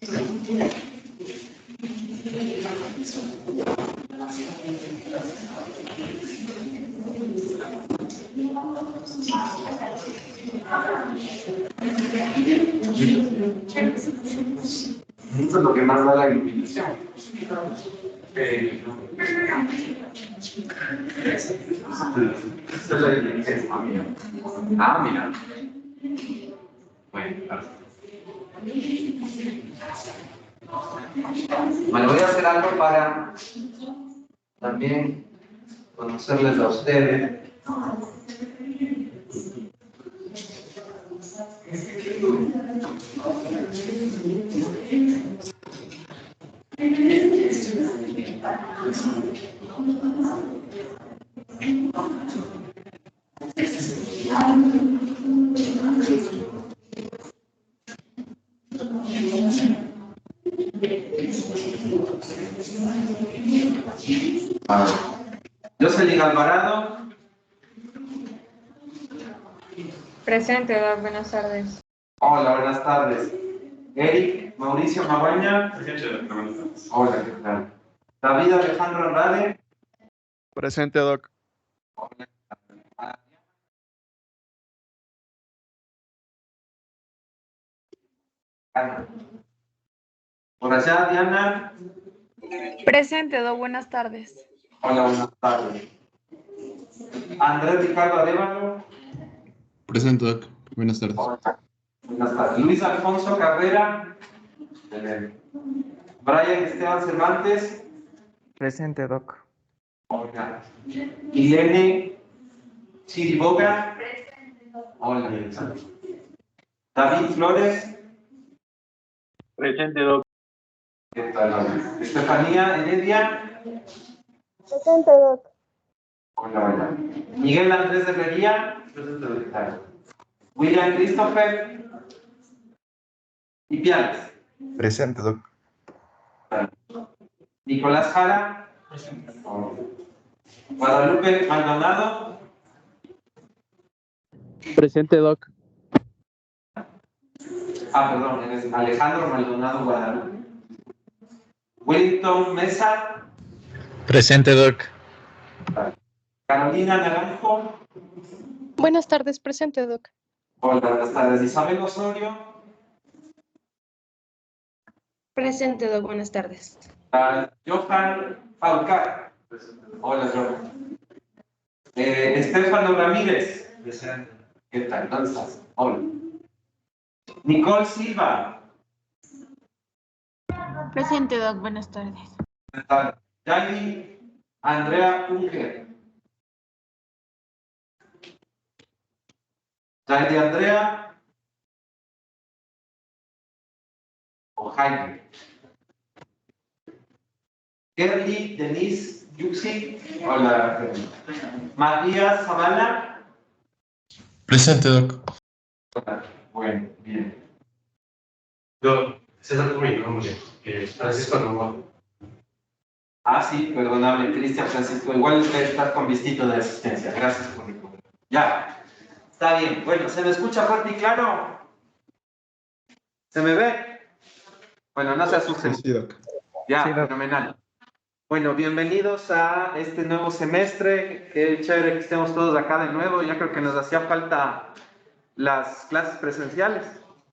Esto es lo que más da la iluminación. Esta es la iluminación. Ah, mira. Bueno, claro. Bueno, voy a hacer algo para también conocerles a ustedes. Yo soy Alvarado. Presente, Doc. Buenas tardes. Hola, buenas tardes. Eric Mauricio Maguaña. Hola, ¿qué tal? David Alejandro Andrade. Presente, Doc. Hola. Ana. Por allá, Diana. Presente, Doc. Buenas tardes. Hola, buenas tardes. Andrés Ricardo Arévalo. Presente, Doc. Buenas tardes. Hola. Buenas tardes. Luis Alfonso Carrera. Brian Esteban Cervantes. Presente, Doc. Hola. Irene Chiriboga. Hola. David Flores. Presente, Doc. ¿Qué tal? Estefanía Heredia. Presente, Doc. Hola, hola. Miguel Andrés de Herrería. Presente, Doc. William Christopher. Y Piales. Presente, Doc. Nicolás Jara. Guadalupe Maldonado. Presente, Doc. Perdón, eres Alejandro Maldonado Guadalupe. Wellington Mesa. Presente, Doc. Carolina Naranjo. Buenas tardes, presente, Doc. Hola, buenas tardes. Isabel Osorio. Presente, Doc. Buenas tardes. Johan Falcar. Hola, Johan. Estefano Ramírez. ¿Qué tal? ¿Dónde estás? Hola. Nicole Silva. Presente, Doc. Buenas tardes. Yaeli Andrea Unger. Yaeli Andrea. O Jaime. Kerly Denise Yuxi. Hola. Matías Zavala. Presente, Doc. Hola. Bueno, bien. Yo, César Cumino, hombre, Francisco Novoa. Ah, sí, perdóname, Cristian Francisco. Igual usted está con visito de asistencia. Gracias por mi nombre. Ya, está bien. Bueno, ¿se me escucha fuerte y claro? ¿Se me ve? Bueno, no se asusten. Sí, Doc. Ya, Sí, Doc. fenomenal. Bueno, bienvenidos a este nuevo semestre. Qué chévere que estemos todos acá de nuevo. Ya creo que nos hacía falta las clases presenciales.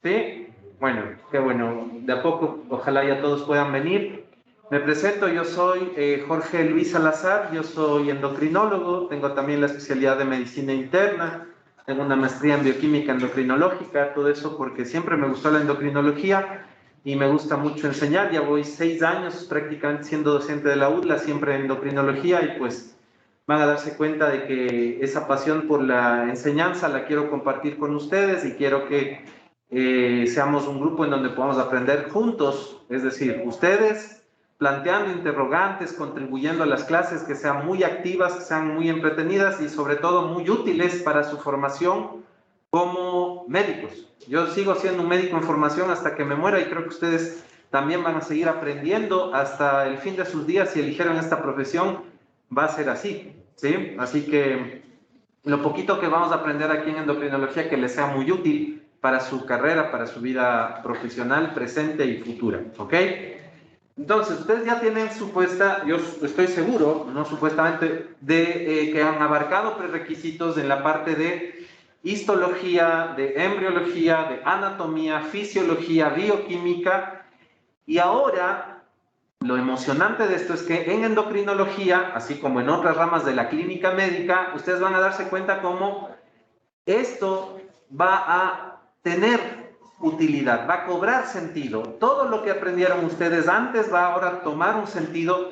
¿Sí? Bueno, qué bueno. De a poco, ojalá ya todos puedan venir. Me presento, yo soy Jorge Luis Salazar, yo soy endocrinólogo, tengo también la especialidad de medicina interna, tengo una maestría en bioquímica endocrinológica, todo eso porque siempre me gustó la endocrinología y me gusta mucho enseñar. Ya voy 6 años prácticamente siendo docente de la UDLA, siempre en endocrinología, y pues van a darse cuenta de que esa pasión por la enseñanza la quiero compartir con ustedes y quiero que seamos un grupo en donde podamos aprender juntos, es decir, ustedes planteando interrogantes, contribuyendo a las clases, que sean muy activas, que sean muy entretenidas y sobre todo muy útiles para su formación como médicos. Yo sigo siendo un médico en formación hasta que me muera y creo que ustedes también van a seguir aprendiendo hasta el fin de sus días. Si eligieron esta profesión, va a ser así, ¿sí? Así que lo poquito que vamos a aprender aquí en endocrinología que les sea muy útil para su carrera, para su vida profesional, presente y futura, ¿ok? Entonces, ustedes ya tienen supuesta, yo estoy seguro, no supuestamente, de que han abarcado prerequisitos en la parte de histología, de embriología, de anatomía, fisiología, bioquímica, y ahora lo emocionante de esto es que en endocrinología, así como en otras ramas de la clínica médica, ustedes van a darse cuenta cómo esto va a tener utilidad, va a cobrar sentido. Todo lo que aprendieron ustedes antes va ahora a tomar un sentido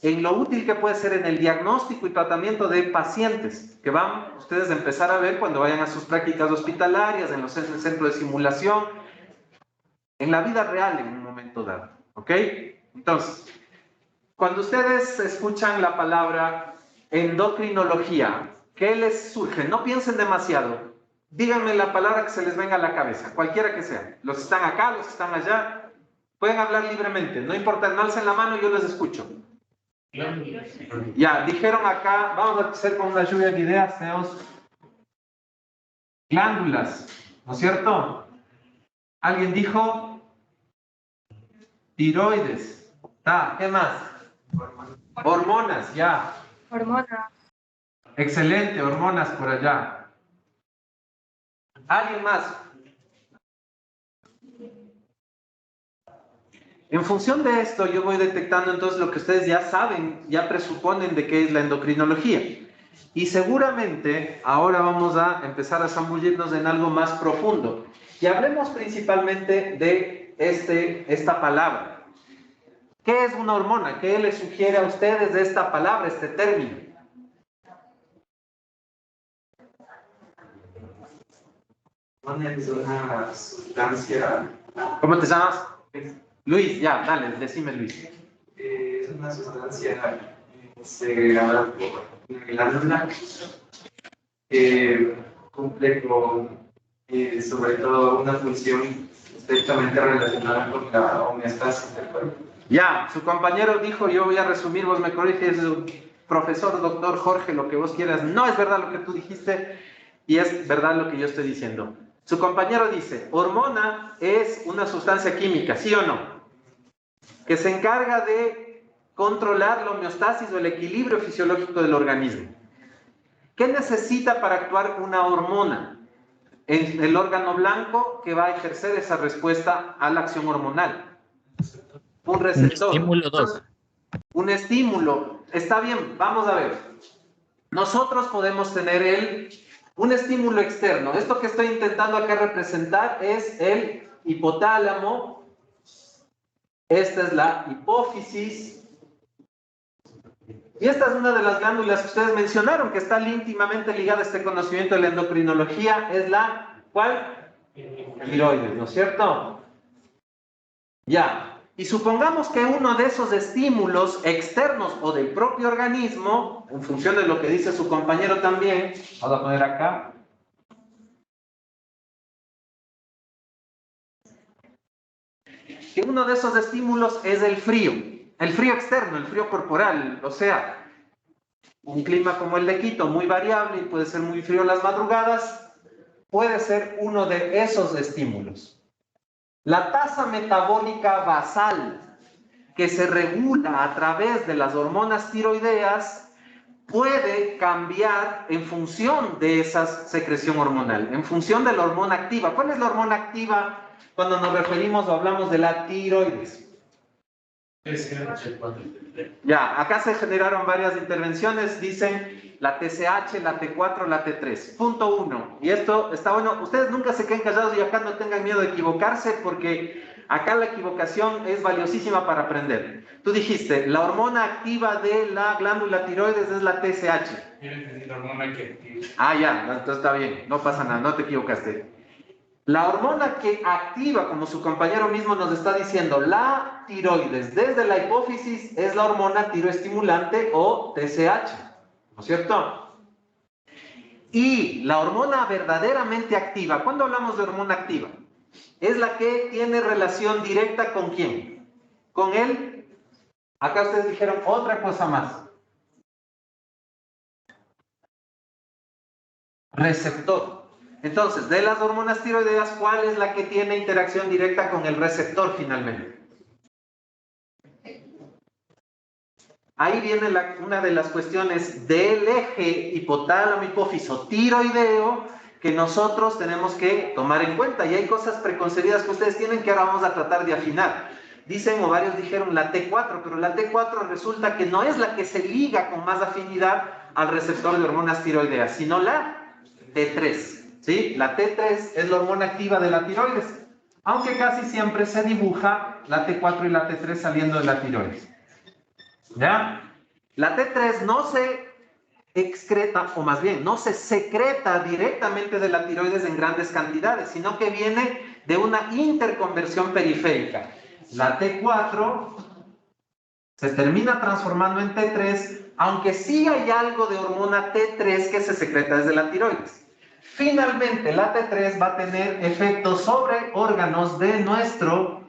en lo útil que puede ser en el diagnóstico y tratamiento de pacientes, que van ustedes a empezar a ver cuando vayan a sus prácticas hospitalarias, en los centros de simulación, en la vida real en un momento dado, ¿ok? Entonces, cuando ustedes escuchan la palabra endocrinología, ¿qué les surge? No piensen demasiado. Díganme la palabra que se les venga a la cabeza, cualquiera que sea. Los que están acá, los que están allá, pueden hablar libremente. No importa, no alcen la mano, yo les escucho. Ya, dijeron acá, vamos a hacer con una lluvia de ideas, tenemos glándulas, ¿no es cierto? ¿Alguien dijo? Tiroides. ¿Qué más? Hormonas, ya. Hormona. Excelente, hormonas por allá. ¿Alguien más? En función de esto, yo voy detectando entonces lo que ustedes ya saben, ya presuponen de qué es la endocrinología. Y seguramente ahora vamos a empezar a zambullirnos en algo más profundo. Y hablemos principalmente de esta palabra. ¿Qué es una hormona? ¿Qué les sugiere a ustedes de esta palabra, este término? Es una sustancia. ¿Cómo te llamas? Luis, ya, dale, decime Luis. Es una sustancia segregada por una glándula que cumple con, sobre todo, una función estrictamente relacionada con la homeostasis del cuerpo. Ya, su compañero dijo, yo voy a resumir, vos me corriges, profesor, doctor Jorge, lo que vos quieras. No es verdad lo que tú dijiste y es verdad lo que yo estoy diciendo. Su compañero dice, hormona es una sustancia química, ¿sí o no? Que se encarga de controlar la homeostasis o el equilibrio fisiológico del organismo. ¿Qué necesita para actuar una hormona? El órgano blanco que va a ejercer esa respuesta a la acción hormonal. Un receptor. Un estímulo 2. Un estímulo. Está bien, vamos a ver. Nosotros podemos tener un estímulo externo. Esto que estoy intentando acá representar es el hipotálamo. Esta es la hipófisis. Y esta es una de las glándulas que ustedes mencionaron, que está íntimamente ligada a este conocimiento de la endocrinología. Es la, ¿cuál? Tiroides, ¿no es cierto? Ya. Y supongamos que uno de esos estímulos externos o del propio organismo, en función de lo que dice su compañero también, vamos a poner acá, que uno de esos estímulos es el frío externo, el frío corporal, o sea, un clima como el de Quito, muy variable y puede ser muy frío en las madrugadas, puede ser uno de esos estímulos. La tasa metabólica basal que se regula a través de las hormonas tiroideas puede cambiar en función de esa secreción hormonal, en función de la hormona activa. ¿Cuál es la hormona activa cuando nos referimos o hablamos de la tiroides? Ya, acá se generaron varias intervenciones, dicen la TSH, la T4, la T3. Punto 1. Y esto está bueno. Ustedes nunca se queden callados y acá no tengan miedo de equivocarse porque acá la equivocación es valiosísima para aprender. Tú dijiste, la hormona activa de la glándula tiroides es la TSH. La hormona que activa. Ah, ya, entonces está bien, no pasa nada, no te equivocaste. La hormona que activa, como su compañero mismo nos está diciendo, la tiroides desde la hipófisis es la hormona tiroestimulante o TSH, ¿no es cierto? Y la hormona verdaderamente activa, ¿cuándo hablamos de hormona activa? Es la que tiene relación directa ¿con quién? Con el, acá ustedes dijeron otra cosa más. Receptor. Entonces, de las hormonas tiroideas, ¿cuál es la que tiene interacción directa con el receptor finalmente? Ahí viene una de las cuestiones del eje hipotálamo-hipófiso tiroideo que nosotros tenemos que tomar en cuenta. Y hay cosas preconcebidas que ustedes tienen que ahora vamos a tratar de afinar. Dicen, o varios dijeron, la T4, pero la T4 resulta que no es la que se liga con más afinidad al receptor de hormonas tiroideas, sino la T3, ¿sí? La T3 es la hormona activa de la tiroides, aunque casi siempre se dibuja la T4 y la T3 saliendo de la tiroides. ¿Ya? La T3 no se excreta, o más bien, no se secreta directamente de la tiroides en grandes cantidades, sino que viene de una interconversión periférica. La T4 se termina transformando en T3, aunque sí hay algo de hormona T3 que se secreta desde la tiroides. Finalmente, la T3 va a tener efectos sobre órganos de nuestro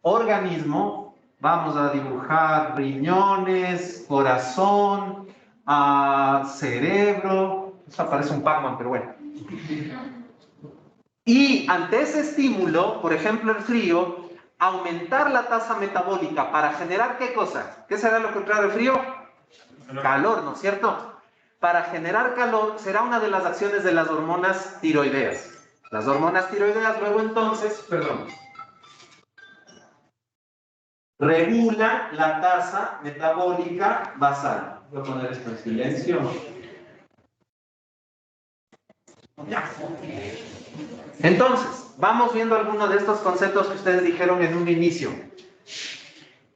organismo. Vamos a dibujar riñones, corazón, cerebro. Eso parece un Pac-Man, pero bueno. Y ante ese estímulo, por ejemplo el frío, aumentar la tasa metabólica para generar ¿qué cosa? ¿Qué será lo contrario del frío? Calor, ¿no es cierto? Para generar calor será una de las acciones de las hormonas tiroideas. Las hormonas tiroideas luego entonces, regula la tasa metabólica basal. Voy a poner esto en silencio. Ya. Entonces, vamos viendo algunos de estos conceptos que ustedes dijeron en un inicio.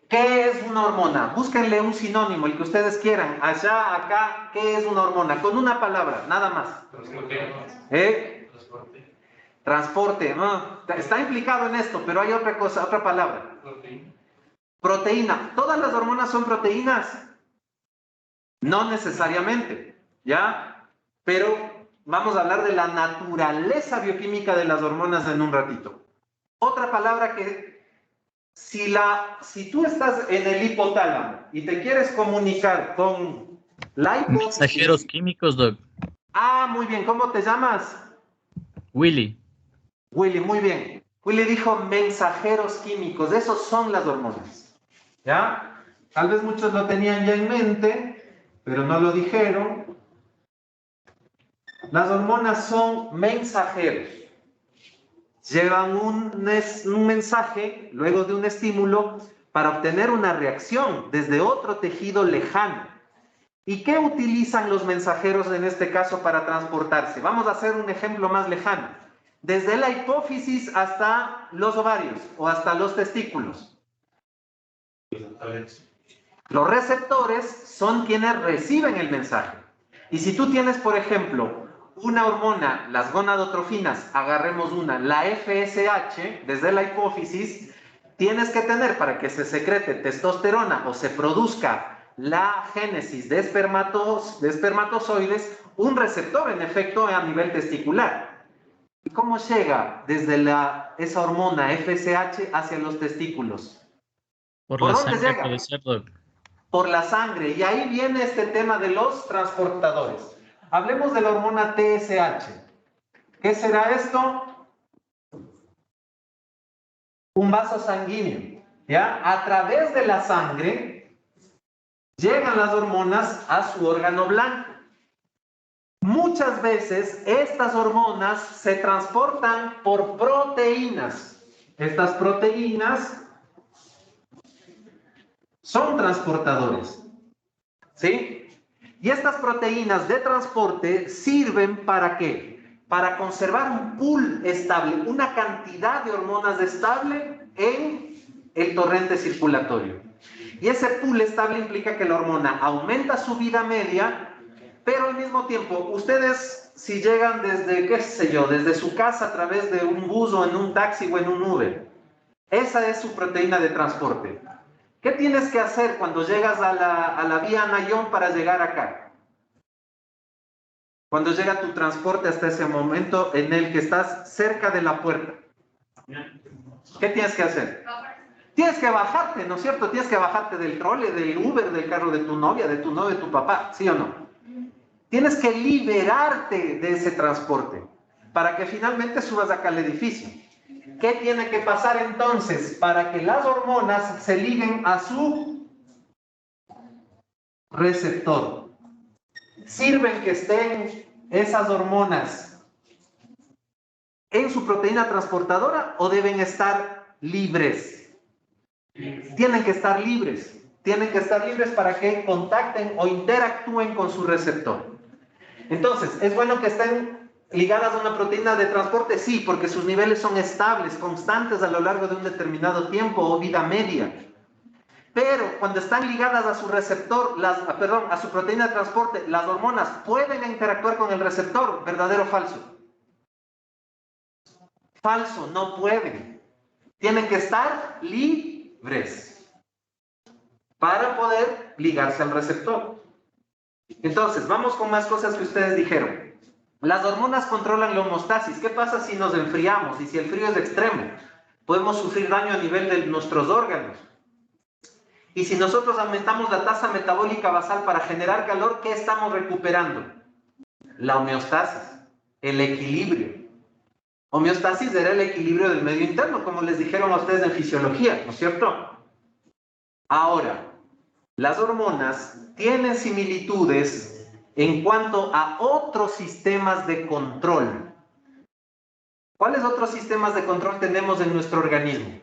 ¿Qué es una hormona? Búsquenle un sinónimo, el que ustedes quieran. Allá, acá, ¿qué es una hormona? Con una palabra, nada más. Transporte. No, está implicado en esto, pero hay otra cosa, otra palabra. Proteína. ¿Todas las hormonas son proteínas? No necesariamente, ¿ya? Pero vamos a hablar de la naturaleza bioquímica de las hormonas en un ratito. Otra palabra que, si tú estás en el hipotálamo y te quieres comunicar con la hipófisis... Mensajeros químicos, Doc. Ah, muy bien. ¿Cómo te llamas? Willy. Willy, muy bien. Willy dijo mensajeros químicos. Esos son las hormonas. ¿Ya? Tal vez muchos lo tenían ya en mente, pero no lo dijeron. Las hormonas son mensajeros. Llevan un mensaje, luego de un estímulo, para obtener una reacción desde otro tejido lejano. ¿Y qué utilizan los mensajeros en este caso para transportarse? Vamos a hacer un ejemplo más lejano. Desde la hipófisis hasta los ovarios o hasta los testículos. Los receptores son quienes reciben el mensaje. Y si tú tienes, por ejemplo, una hormona, las gonadotrofinas, agarremos una, la FSH, desde la hipófisis, tienes que tener para que se secrete testosterona o se produzca la génesis de espermatozoides, un receptor en efecto a nivel testicular. ¿Y cómo llega desde esa hormona FSH hacia los testículos? Por ¿Por la dónde sangre llega? puede ser, Doc. Por la sangre. Y ahí viene este tema de los transportadores. Hablemos de la hormona TSH. ¿Qué será esto? Un vaso sanguíneo. ¿Ya? A través de la sangre llegan las hormonas a su órgano blanco. Muchas veces estas hormonas se transportan por proteínas. Estas proteínas son transportadores, ¿sí? Y estas proteínas de transporte sirven ¿para qué? Para conservar un pool estable, una cantidad de hormonas estable en el torrente circulatorio. Y ese pool estable implica que la hormona aumenta su vida media, pero al mismo tiempo, ustedes si llegan desde, qué sé yo, desde su casa a través de un bus o en un taxi o en un Uber, esa es su proteína de transporte. ¿Qué tienes que hacer cuando llegas a la vía Nayón para llegar acá? Cuando llega tu transporte hasta ese momento en el que estás cerca de la puerta. ¿Qué tienes que hacer? Tienes que bajarte, ¿no es cierto? Tienes que bajarte del trole, del Uber, del carro de tu novia, de tu novio, de tu papá, ¿sí o no? Tienes que liberarte de ese transporte. para que finalmente subas acá al edificio. ¿Qué tiene que pasar entonces para que las hormonas se liguen a su receptor? ¿Sirven que estén esas hormonas en su proteína transportadora o deben estar libres? Tienen que estar libres. Tienen que estar libres para que contacten o interactúen con su receptor. Entonces, ¿es bueno que estén ligadas a una proteína de transporte? Sí, porque sus niveles son estables, constantes a lo largo de un determinado tiempo o vida media. Pero cuando están ligadas a su receptor, a su proteína de transporte, las hormonas pueden interactuar con el receptor, ¿verdadero o falso? Falso, no pueden. Tienen que estar libres para poder ligarse al receptor. Entonces, vamos con más cosas que ustedes dijeron. Las hormonas controlan la homeostasis. ¿Qué pasa si nos enfriamos y si el frío es extremo? Podemos sufrir daño a nivel de nuestros órganos. Y si nosotros aumentamos la tasa metabólica basal para generar calor, ¿qué estamos recuperando? La homeostasis, el equilibrio. Homeostasis era el equilibrio del medio interno, como les dijeron a ustedes en fisiología, ¿no es cierto? Ahora, las hormonas tienen similitudes en cuanto a otros sistemas de control. ¿Cuáles otros sistemas de control tenemos en nuestro organismo?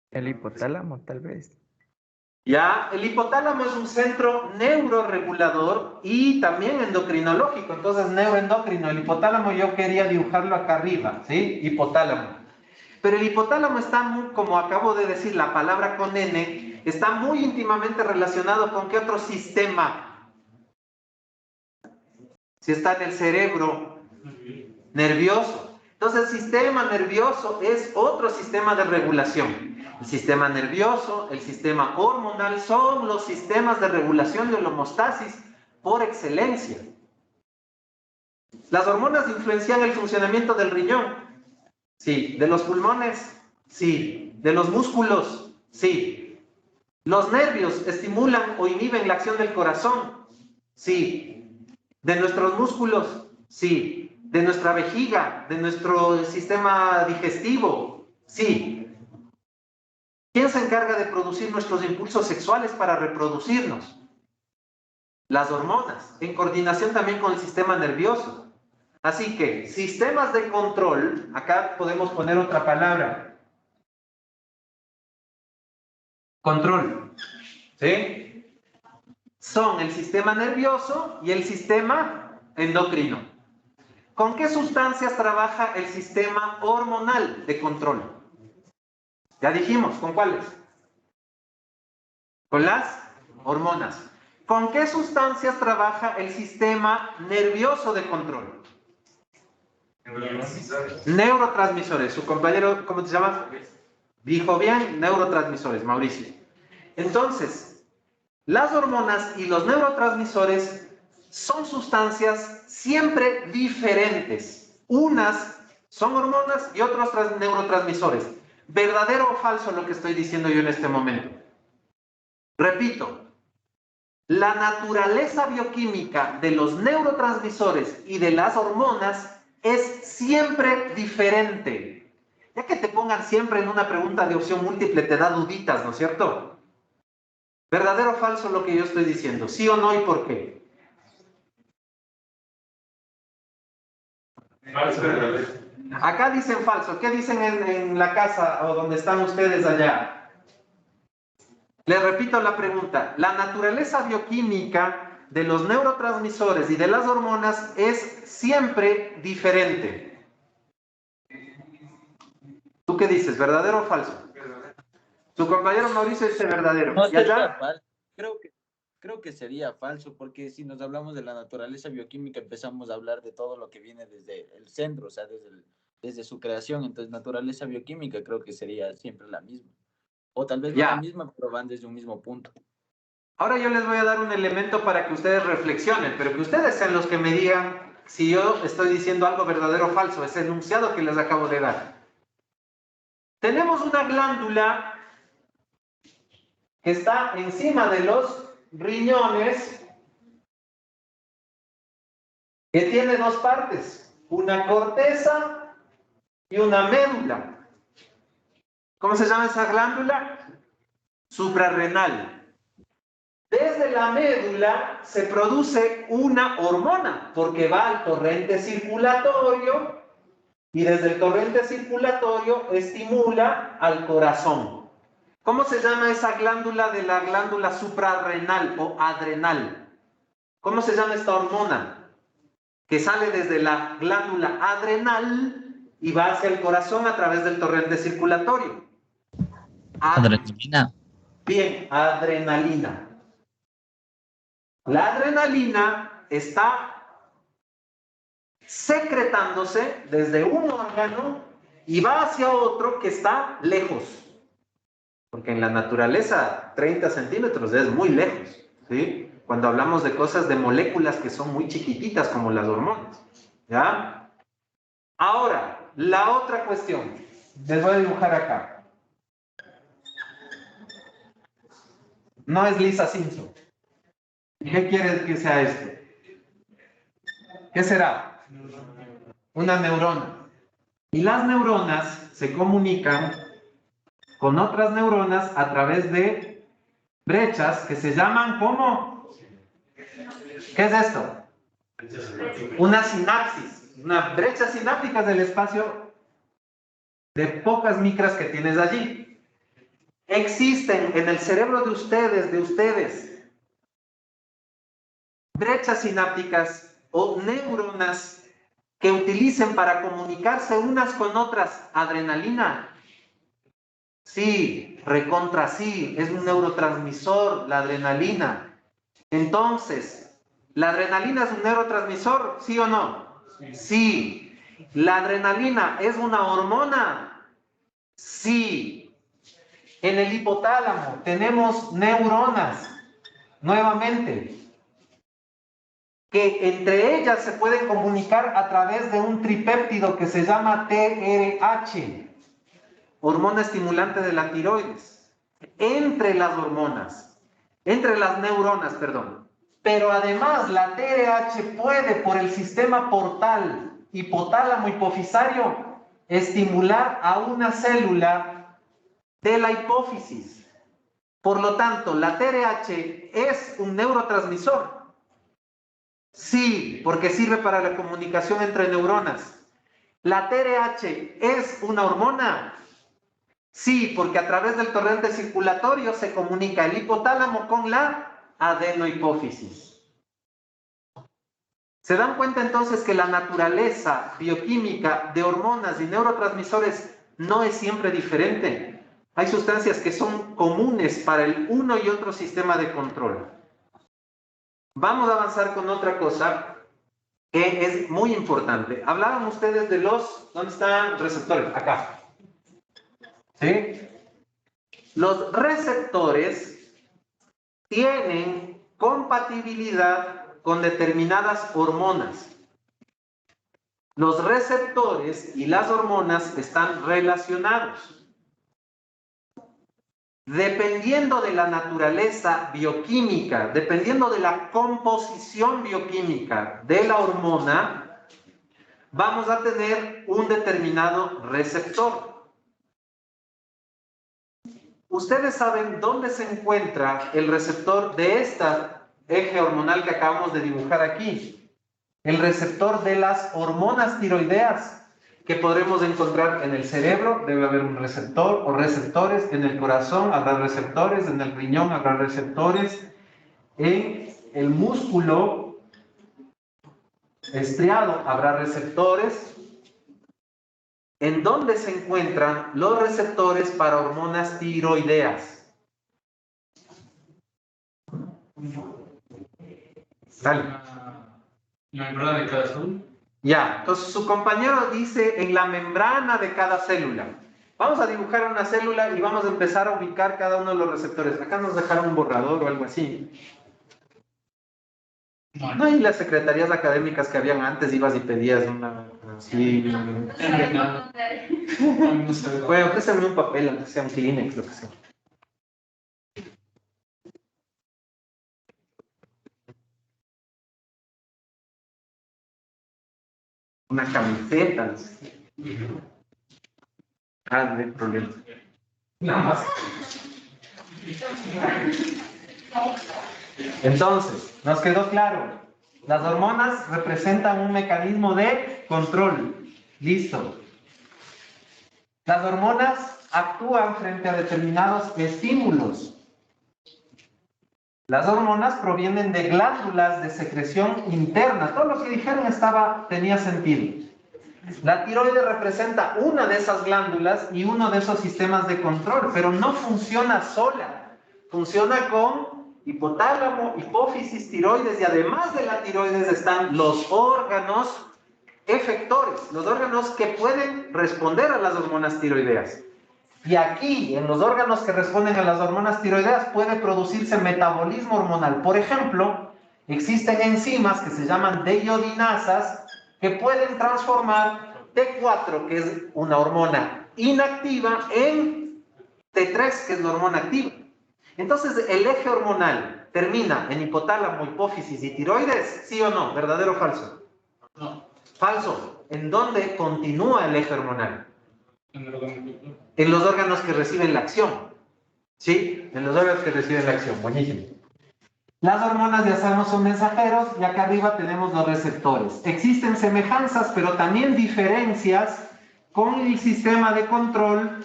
El hipotálamo, tal vez. Ya, el hipotálamo es un centro neuroregulador y también endocrinológico, entonces neuroendocrino. El hipotálamo yo quería dibujarlo acá arriba, ¿sí? Hipotálamo. Pero el hipotálamo está muy, como acabo de decir, la palabra con N, está muy íntimamente relacionado con ¿qué otro sistema? Si está en el cerebro nervioso. Entonces el sistema nervioso es otro sistema de regulación. El sistema nervioso, el sistema hormonal son los sistemas de regulación de la homeostasis por excelencia. Las hormonas influencian el funcionamiento del riñón. Sí. ¿De los pulmones? Sí. ¿De los músculos? Sí. ¿Los nervios estimulan o inhiben la acción del corazón? Sí. ¿De nuestros músculos? Sí. ¿De nuestra vejiga? ¿De nuestro sistema digestivo? Sí. ¿Quién se encarga de producir nuestros impulsos sexuales para reproducirnos? Las hormonas, en coordinación también con el sistema nervioso. Así que, sistemas de control, acá podemos poner otra palabra. Control, ¿sí? Son el sistema nervioso y el sistema endocrino. ¿Con qué sustancias trabaja el sistema hormonal de control? Ya dijimos, ¿con cuáles? Con las hormonas. ¿Con qué sustancias trabaja el sistema nervioso de control? Neurotransmisores. Su compañero, ¿cómo se llama? Dijo bien, neurotransmisores, Mauricio. Entonces, las hormonas y los neurotransmisores son sustancias siempre diferentes. Unas son hormonas y otros neurotransmisores. ¿Verdadero o falso lo que estoy diciendo yo en este momento? Repito, la naturaleza bioquímica de los neurotransmisores y de las hormonas es siempre diferente. Ya que te pongan siempre en una pregunta de opción múltiple te da duditas, ¿no es cierto? ¿Verdadero o falso lo que yo estoy diciendo? ¿Sí o no y por qué? Falso. Acá dicen falso. ¿Qué dicen en la casa o donde están ustedes allá? Les repito la pregunta. La naturaleza bioquímica de los neurotransmisores y de las hormonas es siempre diferente. ¿Tú qué dices? ¿Verdadero o falso? Su compañero Mauricio dice verdadero. No, ¿Y allá? creo que sería falso, porque si nos hablamos de la naturaleza bioquímica, empezamos a hablar de todo lo que viene desde el centro, o sea, desde su creación. Entonces, naturaleza bioquímica creo que sería siempre la misma. O tal vez no la misma, pero van desde un mismo punto. Ahora yo les voy a dar un elemento para que ustedes reflexionen, pero que ustedes sean los que me digan si yo estoy diciendo algo verdadero o falso, ese enunciado que les acabo de dar. Tenemos una glándula que está encima de los riñones que tiene dos partes, una corteza y una médula. ¿Cómo se llama esa glándula? Suprarrenal. Desde la médula se produce una hormona, porque va al torrente circulatorio y desde el torrente circulatorio estimula al corazón. ¿Cómo se llama esa glándula de la glándula suprarrenal o adrenal? ¿Cómo se llama esta hormona? Que sale desde la glándula adrenal y va hacia el corazón a través del torrente circulatorio. Adrenalina. Bien, adrenalina. La adrenalina está secretándose desde un órgano y va hacia otro que está lejos. Porque en la naturaleza 30 centímetros es muy lejos, ¿sí? Cuando hablamos de cosas de moléculas que son muy chiquititas como las hormonas, ¿ya? Ahora, la otra cuestión. Les voy a dibujar acá. No es Lisa Simpson. ¿Qué quieres que sea esto? ¿Qué será? Una neurona. Y las neuronas se comunican con otras neuronas a través de brechas que se llaman ¿cómo? ¿Qué es esto? Una sinapsis. Una brecha sináptica del espacio de pocas micras que tienes allí. Existen en el cerebro de ustedes, brechas sinápticas o neuronas que utilicen para comunicarse unas con otras. Adrenalina. Sí, recontra sí, es un neurotransmisor, la adrenalina. Entonces, ¿la adrenalina es un neurotransmisor? ¿Sí o no? Sí. ¿La adrenalina es una hormona? Sí. En el hipotálamo tenemos neuronas, nuevamente, que entre ellas se pueden comunicar a través de un tripéptido que se llama TRH, hormona estimulante de la tiroides, entre las neuronas, perdón. Pero además la TRH puede, por el sistema portal hipotálamo hipofisario, estimular a una célula de la hipófisis. Por lo tanto, la TRH es un neurotransmisor. Sí, porque sirve para la comunicación entre neuronas. ¿La TRH es una hormona? Sí, porque a través del torrente circulatorio se comunica el hipotálamo con la adenohipófisis. ¿Se dan cuenta entonces que la naturaleza bioquímica de hormonas y neurotransmisores no es siempre diferente? Hay sustancias que son comunes para el uno y otro sistema de control. Vamos a avanzar con otra cosa que es muy importante. Hablaban ustedes de los... ¿Dónde están receptores? Acá. ¿Sí? Los receptores tienen compatibilidad con determinadas hormonas. Los receptores y las hormonas están relacionados. Dependiendo de la naturaleza bioquímica, dependiendo de la composición bioquímica de la hormona, vamos a tener un determinado receptor. Ustedes saben dónde se encuentra el receptor de esta eje hormonal que acabamos de dibujar aquí. El receptor de las hormonas tiroideas que podremos encontrar en el cerebro. Debe haber un receptor o receptores en el corazón, habrá receptores en el riñón, habrá receptores en el músculo estriado, habrá receptores. ¿En dónde se encuentran los receptores para hormonas tiroideas? Dale. ¿La membrana de cada célula? Ya, entonces su compañero dice en la membrana de cada célula. Vamos a dibujar una célula y vamos a empezar a ubicar cada uno de los receptores. Acá nos dejaron un borrador o algo así. No hay las secretarías académicas que habían antes, ibas y pedías una... Sí. Bueno, préstame un papel, aunque sea un Kleenex, lo que sea. una camiseta. No sé. No hay problema. Nada más. Entonces, ¿nos quedó claro? Las hormonas representan un mecanismo de control. Listo. Las hormonas actúan frente a determinados estímulos. Las hormonas provienen de glándulas de secreción interna. Todo lo que dijeron tenía sentido. La tiroides representa una de esas glándulas y uno de esos sistemas de control, pero no funciona sola. Funciona con hipotálamo, hipófisis, tiroides, y además de la tiroides están los órganos efectores, los órganos que pueden responder a las hormonas tiroideas. Y aquí, en los órganos que responden a las hormonas tiroideas, puede producirse metabolismo hormonal. Por ejemplo, existen enzimas que se llaman deiodinasas que pueden transformar T4, que es una hormona inactiva, en T3, que es la hormona activa. Entonces, el eje hormonal termina en hipotálamo, hipófisis y tiroides, ¿sí o no? ¿Verdadero o falso? No. Falso. ¿En dónde continúa el eje hormonal? En los órganos que reciben la acción. ¿Sí? En los órganos que reciben la acción. Buenísimo. Las hormonas, ya sabemos, son mensajeros, y acá arriba tenemos los receptores. Existen semejanzas, pero también diferencias con el sistema de control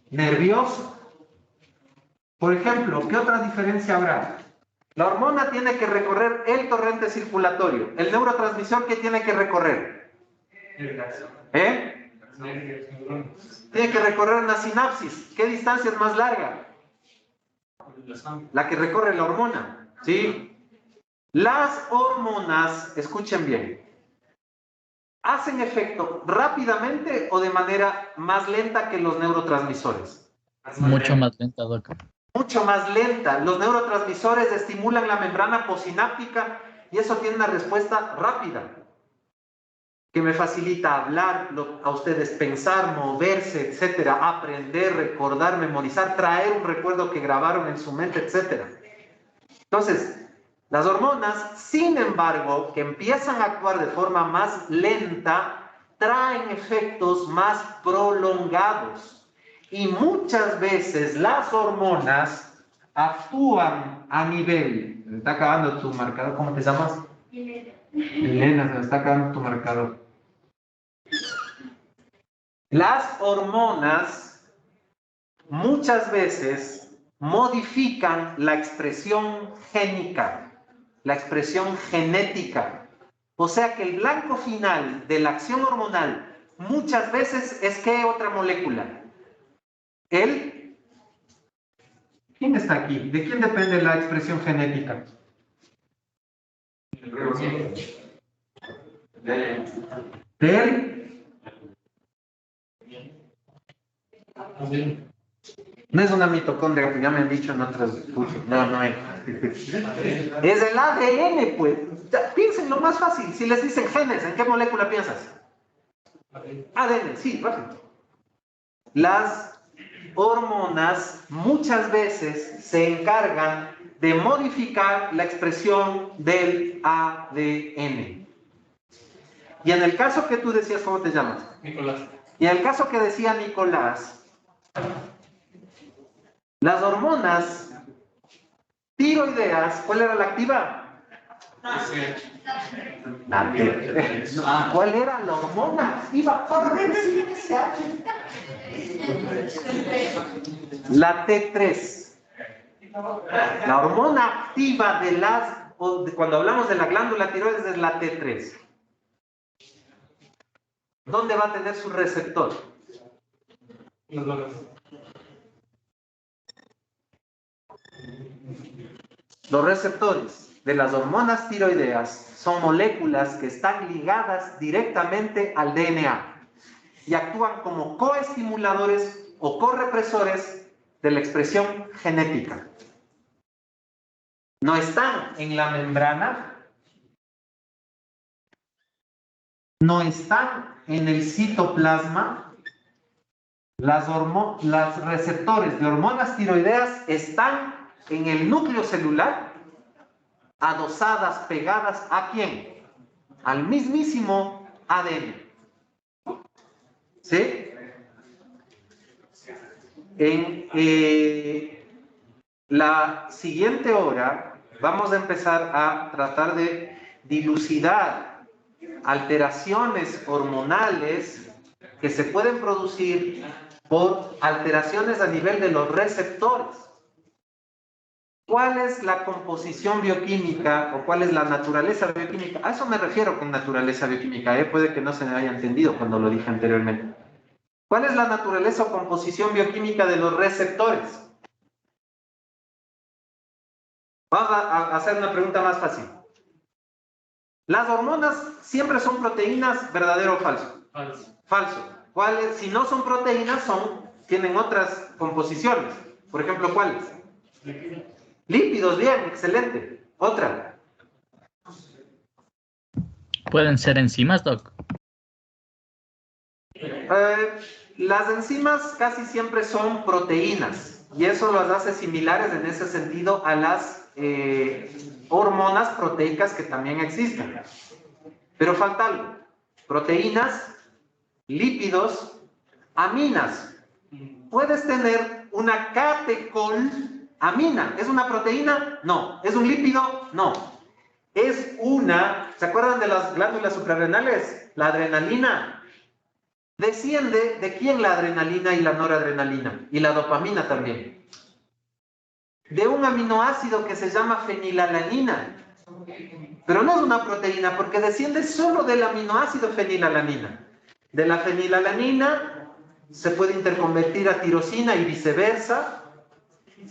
nervioso. Por ejemplo, ¿qué otra diferencia habrá? La hormona tiene que recorrer el torrente circulatorio. ¿El neurotransmisor qué tiene que recorrer? Tiene que recorrer una sinapsis. ¿Qué distancia es más larga? La que recorre la hormona. ¿Sí? Las hormonas, escuchen bien, ¿hacen efecto rápidamente o de manera más lenta que los neurotransmisores? Mucho más lenta, Doc. Mucho más lenta. Los neurotransmisores estimulan la membrana posináptica y eso tiene una respuesta rápida, que me facilita hablar, a ustedes pensar, moverse, etcétera, aprender, recordar, memorizar, traer un recuerdo que grabaron en su mente, etcétera. Entonces, las hormonas, sin embargo, que empiezan a actuar de forma más lenta, traen efectos más prolongados. Y muchas veces las hormonas actúan a nivel... Se me está acabando tu marcador, ¿cómo te llamas? Elena, se me está acabando tu marcador. Las hormonas muchas veces modifican la expresión génica, la expresión genética. O sea que el blanco final de la acción hormonal muchas veces es ¿qué otra molécula? ¿Quién está aquí? ¿De quién depende la expresión genética? ¿De él? No es una mitocondria, que ya me han dicho en otros cursos. No es. Es el ADN, pues. Piensen lo más fácil. Si les dicen genes, ¿en qué molécula piensas? ADN, sí, rápido. Las hormonas muchas veces se encargan de modificar la expresión del ADN. Y en el caso que tú decías, ¿cómo te llamas? Nicolás. Y en el caso que decía Nicolás, las hormonas tiroideas, ¿cuál era la activa? ¿Cuál era la hormona activa? La T3. La hormona activa cuando hablamos de la glándula tiroides es la T3. ¿Dónde va a tener su receptor? Los receptores de las hormonas tiroideas son moléculas que están ligadas directamente al DNA y actúan como coestimuladores o correpresores de la expresión genética. No están en la membrana, no están en el citoplasma. Las receptores de hormonas tiroideas están en el núcleo celular, adosadas, pegadas ¿a quién? Al mismísimo ADN. ¿Sí? En la siguiente hora vamos a empezar a tratar de dilucidar alteraciones hormonales que se pueden producir por alteraciones a nivel de los receptores. ¿Cuál es la composición bioquímica o cuál es la naturaleza bioquímica? A eso me refiero con naturaleza bioquímica, puede que no se me haya entendido cuando lo dije anteriormente. ¿Cuál es la naturaleza o composición bioquímica de los receptores? Vamos a hacer una pregunta más fácil. ¿Las hormonas siempre son proteínas, verdadero o falso? Falso. Falso. ¿Cuáles? Si no son proteínas, tienen otras composiciones. Por ejemplo, ¿cuáles? Lípidos, bien, excelente. Otra. ¿Pueden ser enzimas, Doc? Las enzimas casi siempre son proteínas y eso las hace similares en ese sentido a las hormonas proteicas que también existen. Pero falta algo. Proteínas, lípidos, aminas. Puedes tener una catecolamina. ¿Es una proteína? No. ¿Es un lípido? No. Es una... ¿Se acuerdan de las glándulas suprarrenales? La adrenalina. Desciende de quién la adrenalina y la noradrenalina. Y la dopamina también. De un aminoácido que se llama fenilalanina. Pero no es una proteína porque desciende solo del aminoácido fenilalanina. De la fenilalanina se puede interconvertir a tirosina y viceversa.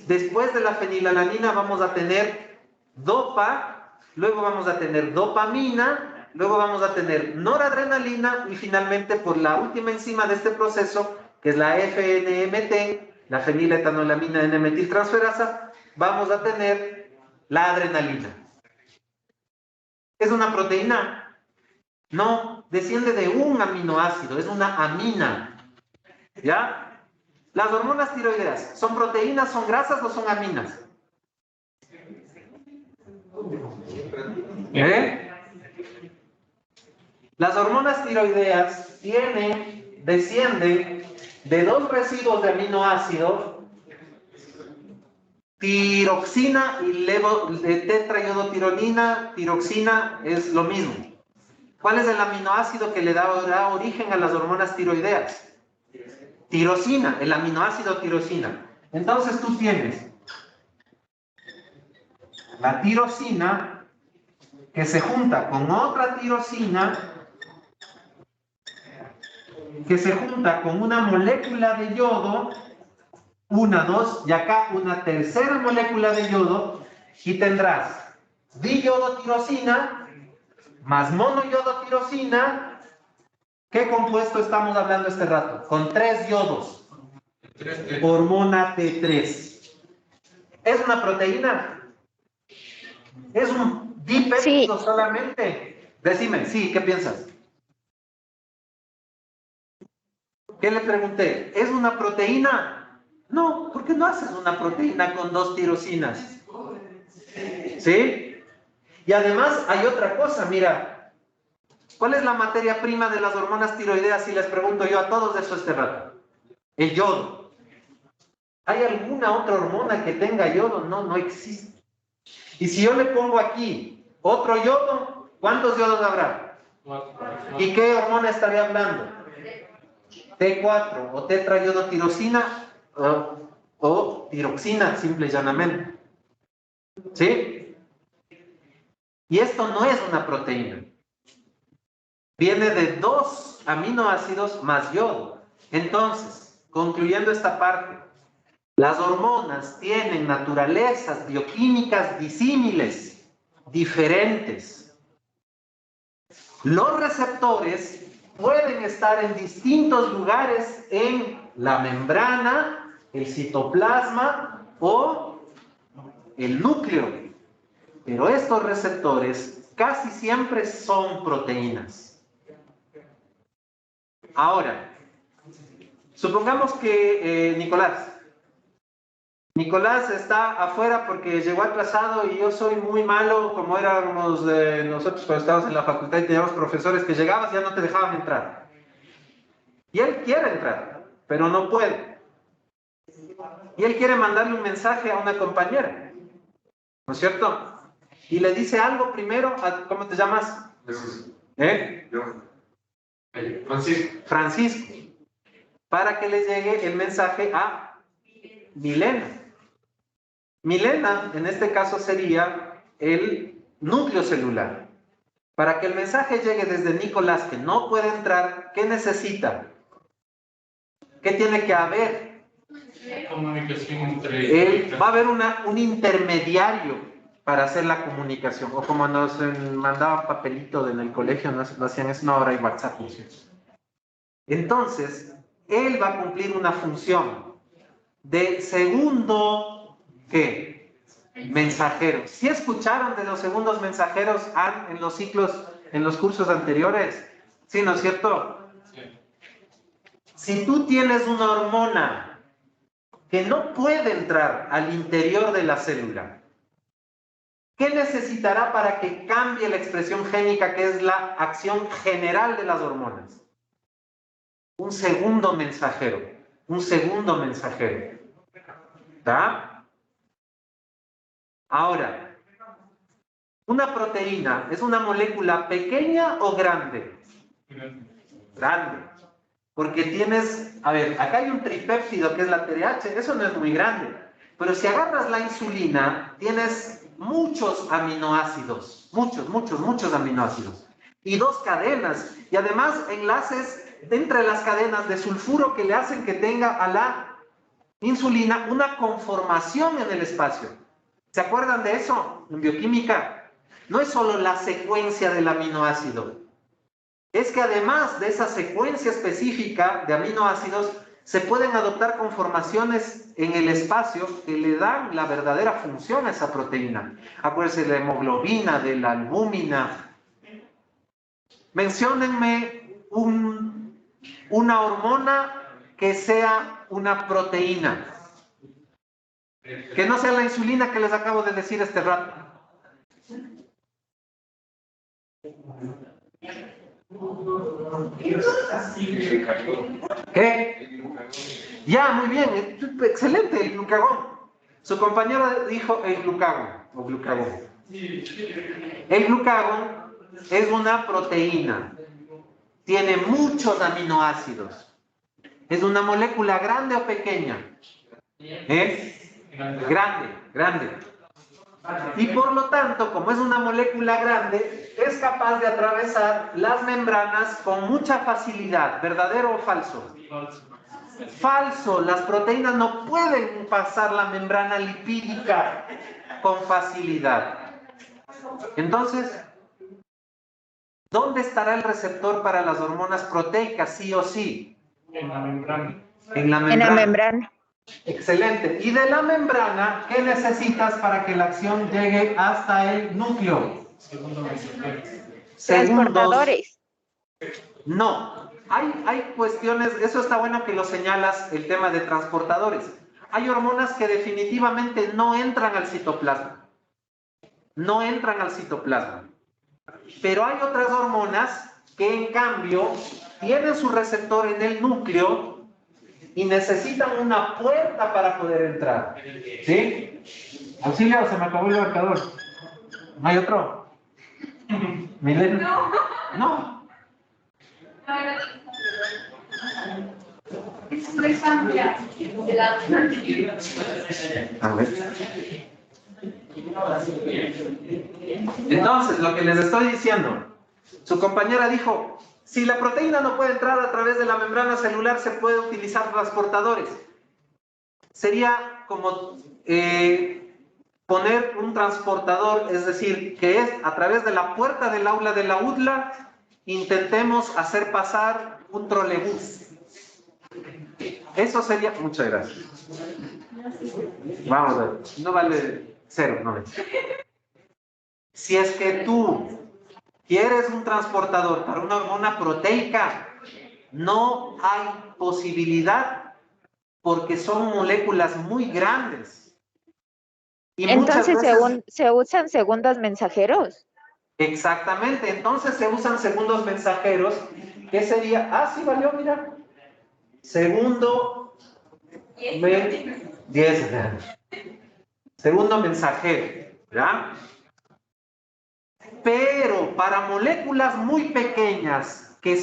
Después de la fenilalanina vamos a tener dopa, luego vamos a tener dopamina, luego vamos a tener noradrenalina y finalmente por la última enzima de este proceso, que es la FNMT, la feniletanolamina N-metiltransferasa, vamos a tener la adrenalina. ¿Es una proteína? No, desciende de un aminoácido, es una amina. ¿Ya? Las hormonas tiroideas, ¿son proteínas, son grasas o son aminas? Las hormonas tiroideas descienden de dos residuos de aminoácido, tiroxina y tetraiodotironina. Tiroxina es lo mismo. ¿Cuál es el aminoácido que le da origen a las hormonas tiroideas? Tirosina, el aminoácido tirosina. Entonces tú tienes la tirosina que se junta con otra tirosina que se junta con una molécula de yodo, una, dos, y acá una tercera molécula de yodo, y tendrás diyodotirosina más monoyodotirosina. ¿Qué compuesto estamos hablando este rato? Con 3 yodos. Hormona T3. ¿Es una proteína? ¿Es un dipéptido solamente? Decime, sí, ¿qué piensas? ¿Qué le pregunté? ¿Es una proteína? No, ¿por qué no haces una proteína con 2 tirosinas? ¿Sí? Y además hay otra cosa, mira. ¿Cuál es la materia prima de las hormonas tiroideas? Si les pregunto yo a todos eso este rato. El yodo. ¿Hay alguna otra hormona que tenga yodo? No, no existe. Y si yo le pongo aquí otro yodo, ¿cuántos yodos habrá? ¿Y qué hormona estaría hablando? T4 o tetraiodotirosina o tiroxina, simple y llanamente. ¿Sí? Y esto no es una proteína. Viene de 2 aminoácidos más yodo. Entonces, concluyendo esta parte, las hormonas tienen naturalezas bioquímicas disímiles, diferentes. Los receptores pueden estar en distintos lugares en la membrana, el citoplasma o el núcleo. Pero estos receptores casi siempre son proteínas. Ahora, supongamos que, Nicolás, Nicolás está afuera porque llegó atrasado y yo soy muy malo, como éramos nosotros cuando estábamos en la facultad y teníamos profesores que llegabas y ya no te dejaban entrar. Y él quiere entrar, pero no puede. Y él quiere mandarle un mensaje a una compañera, ¿no es cierto? Y le dice algo primero, ¿cómo te llamas? Francisco. Francisco, para que le llegue el mensaje a Milena. Milena, en este caso, sería el núcleo celular. Para que el mensaje llegue desde Nicolás, que no puede entrar, ¿qué necesita? ¿Qué tiene que haber? Comunicación entre... Va a haber un intermediario para hacer la comunicación. O como nos mandaban papelito en el colegio, no hacían eso, no, ahora hay WhatsApp. Entonces, él va a cumplir una función de segundo, ¿qué? Mensajero. ¿Sí escucharon de los segundos mensajeros en los ciclos, en los cursos anteriores? ¿Sí, no es cierto? Sí. Si tú tienes una hormona que no puede entrar al interior de la célula, ¿qué necesitará para que cambie la expresión génica, que es la acción general de las hormonas? Un segundo mensajero. Un segundo mensajero. ¿Está? Ahora, ¿una proteína es una molécula pequeña o grande? Grande. Porque tienes, a ver, acá hay un tripéptido que es la TRH, eso no es muy grande. Pero si agarras la insulina, tienes muchos aminoácidos, muchos aminoácidos. Y 2 cadenas. Y además enlaces entre las cadenas de sulfuro que le hacen que tenga a la insulina una conformación en el espacio. ¿Se acuerdan de eso? En bioquímica. No es solo la secuencia del aminoácido. Es que además de esa secuencia específica de aminoácidos, se pueden adoptar conformaciones en el espacio que le dan la verdadera función a esa proteína. Acuérdense de la hemoglobina, de la albúmina. Menciónenme una hormona que sea una proteína. Que no sea la insulina que les acabo de decir este rato. ¿Qué? Ya, muy bien, excelente, el glucagón. Su compañero dijo el glucagón, o glucagón. El glucagón es una proteína. Tiene muchos aminoácidos. ¿Es una molécula grande o pequeña? Grande. Y por lo tanto, como es una molécula grande, es capaz de atravesar las membranas con mucha facilidad. ¿Verdadero o falso? Falso. Las proteínas no pueden pasar la membrana lipídica con facilidad. Entonces, ¿dónde estará el receptor para las hormonas proteicas, sí o sí? En la membrana. En la membrana. Excelente. Y de la membrana, ¿qué necesitas para que la acción llegue hasta el núcleo? Transportadores. No. Hay cuestiones, eso está bueno que lo señalas, el tema de transportadores. Hay hormonas que definitivamente no entran al citoplasma. No entran al citoplasma. Pero hay otras hormonas que en cambio tienen su receptor en el núcleo y necesitan una puerta para poder entrar. ¿Sí? Auxilio, se me acabó el marcador. ¿No hay otro? ¿Milena? No. A ver. Entonces, lo que les estoy diciendo, su compañera dijo, si la proteína no puede entrar a través de la membrana celular, se puede utilizar transportadores. Sería como poner un transportador, es decir, que es a través de la puerta del aula de la UDLA, intentemos hacer pasar un trolebús. Eso sería... Muchas gracias. Vamos a ver, no vale 0, no vale. Si es que tú quieres un transportador para una hormona proteica, no hay posibilidad porque son moléculas muy grandes. Y muchas veces, ¿se usan segundos mensajeros? exactamente, entonces se usan segundos mensajeros, que sería, sí valió, mira, segundo, 10, segundo mensajero, ¿ya? Pero para moléculas muy pequeñas que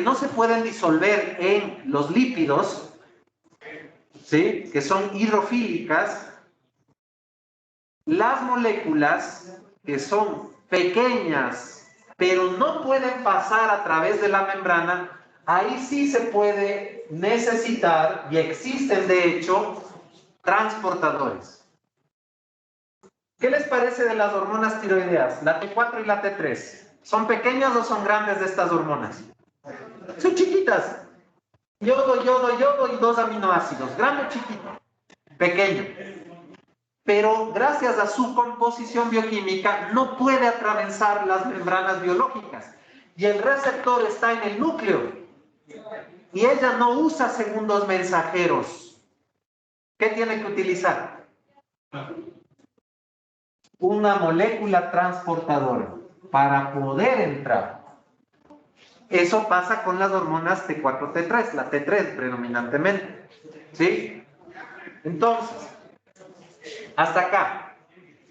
no se pueden disolver en los lípidos, ¿sí? Que son hidrofílicas, las moléculas que son pequeñas pero no pueden pasar a través de la membrana, ahí sí se puede necesitar, y existen de hecho, transportadores. ¿Qué les parece de las hormonas tiroideas? La T4 y la T3. ¿Son pequeñas o son grandes de estas hormonas? Son chiquitas. Yodo, yodo, yodo y 2 aminoácidos. Grande o chiquito. Pequeño. Pero gracias a su composición bioquímica no puede atravesar las membranas biológicas. Y el receptor está en el núcleo. Y ella no usa segundos mensajeros. ¿Qué tiene que utilizar? Una molécula transportadora para poder entrar. Eso pasa con las hormonas T4, T3, la T3 predominantemente. ¿Sí? Entonces, hasta acá,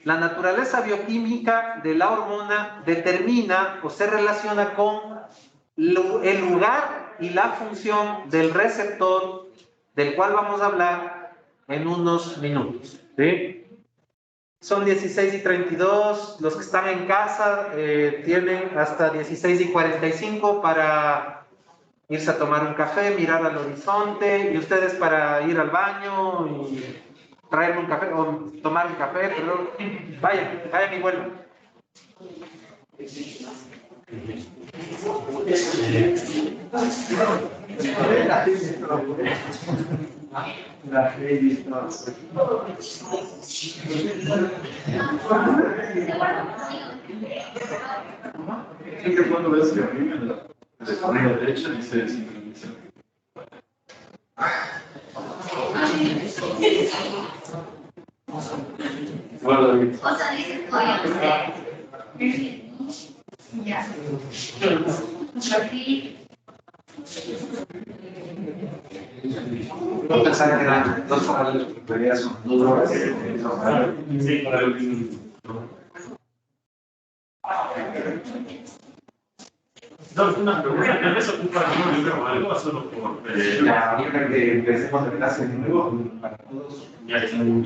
la naturaleza bioquímica de la hormona determina o se relaciona con el lugar y la función del receptor, del cual vamos a hablar en unos minutos. ¿Sí? Son 16:32, los que están en casa tienen hasta 16:45 para irse a tomar un café, mirar al horizonte, y ustedes para ir al baño y traerme un café, o tomar un café, perdón. Vayan y vuelvan. Cuando ves que a la derecha dice sincronización. No pensar que eran 2 horas de tutoría, son 2 horas. Sí, para el una pregunta, ¿no se ocupa un libro o algo solo por Ya, ahorita que empecemos la clase de nuevo, para todos. ya están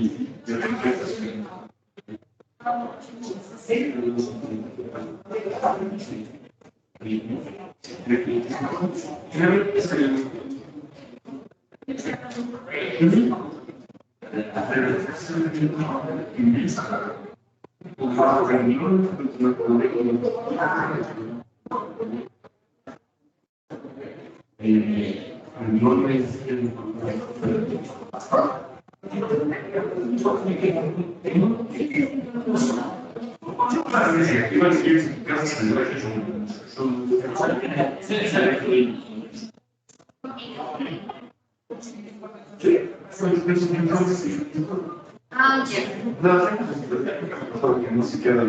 no se queda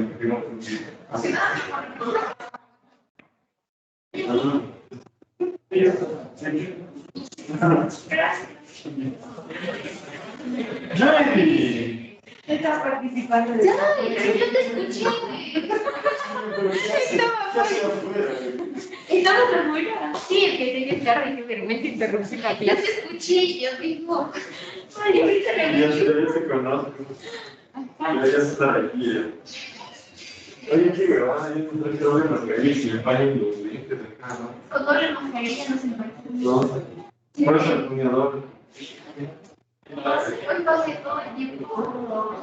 Estás participando de... Ya, yo te escuché. Estabas afuera. Sí, el que tenía que dar de vergüenza interrumpir la clase. Yo te escuché, yo digo. Ay, ahorita ya se conozco. Ya está aquí. Oye, qué grabada, yo no quiero ver mascarilla y me fallan los dientes acá, ¿no? con doble mascarilla no se parece. No, por eso el puñador. Hoy pasé todo el tiempo.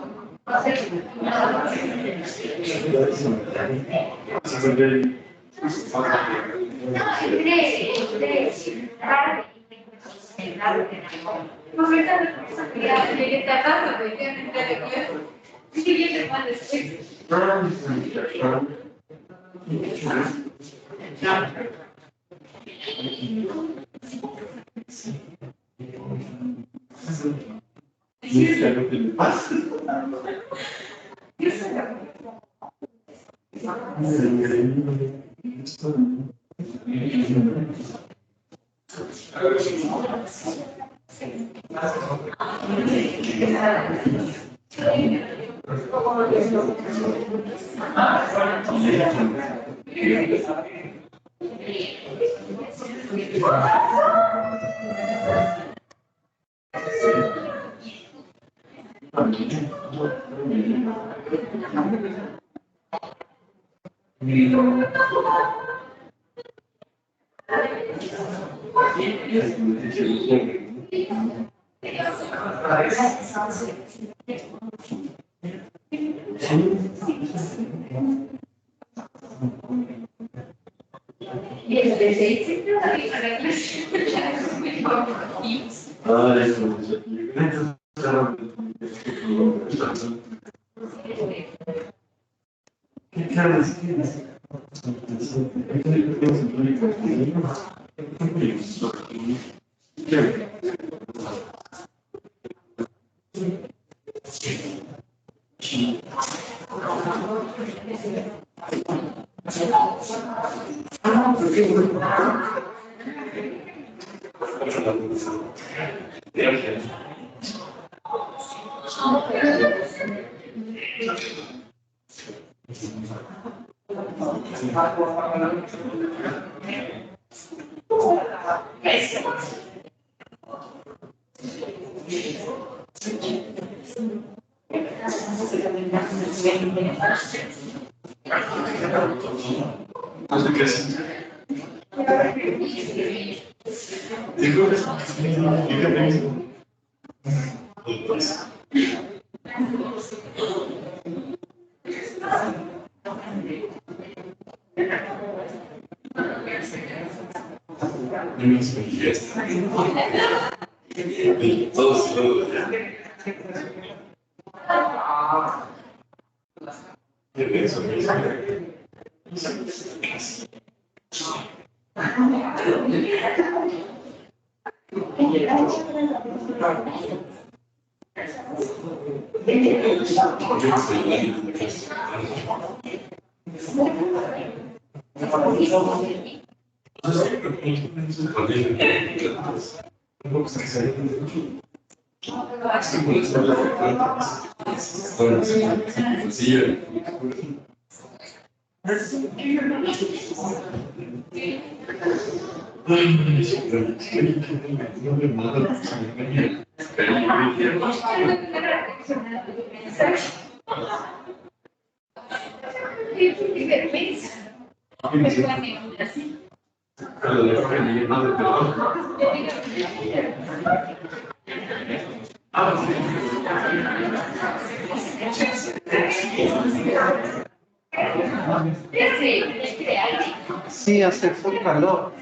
Sí, hace full calor.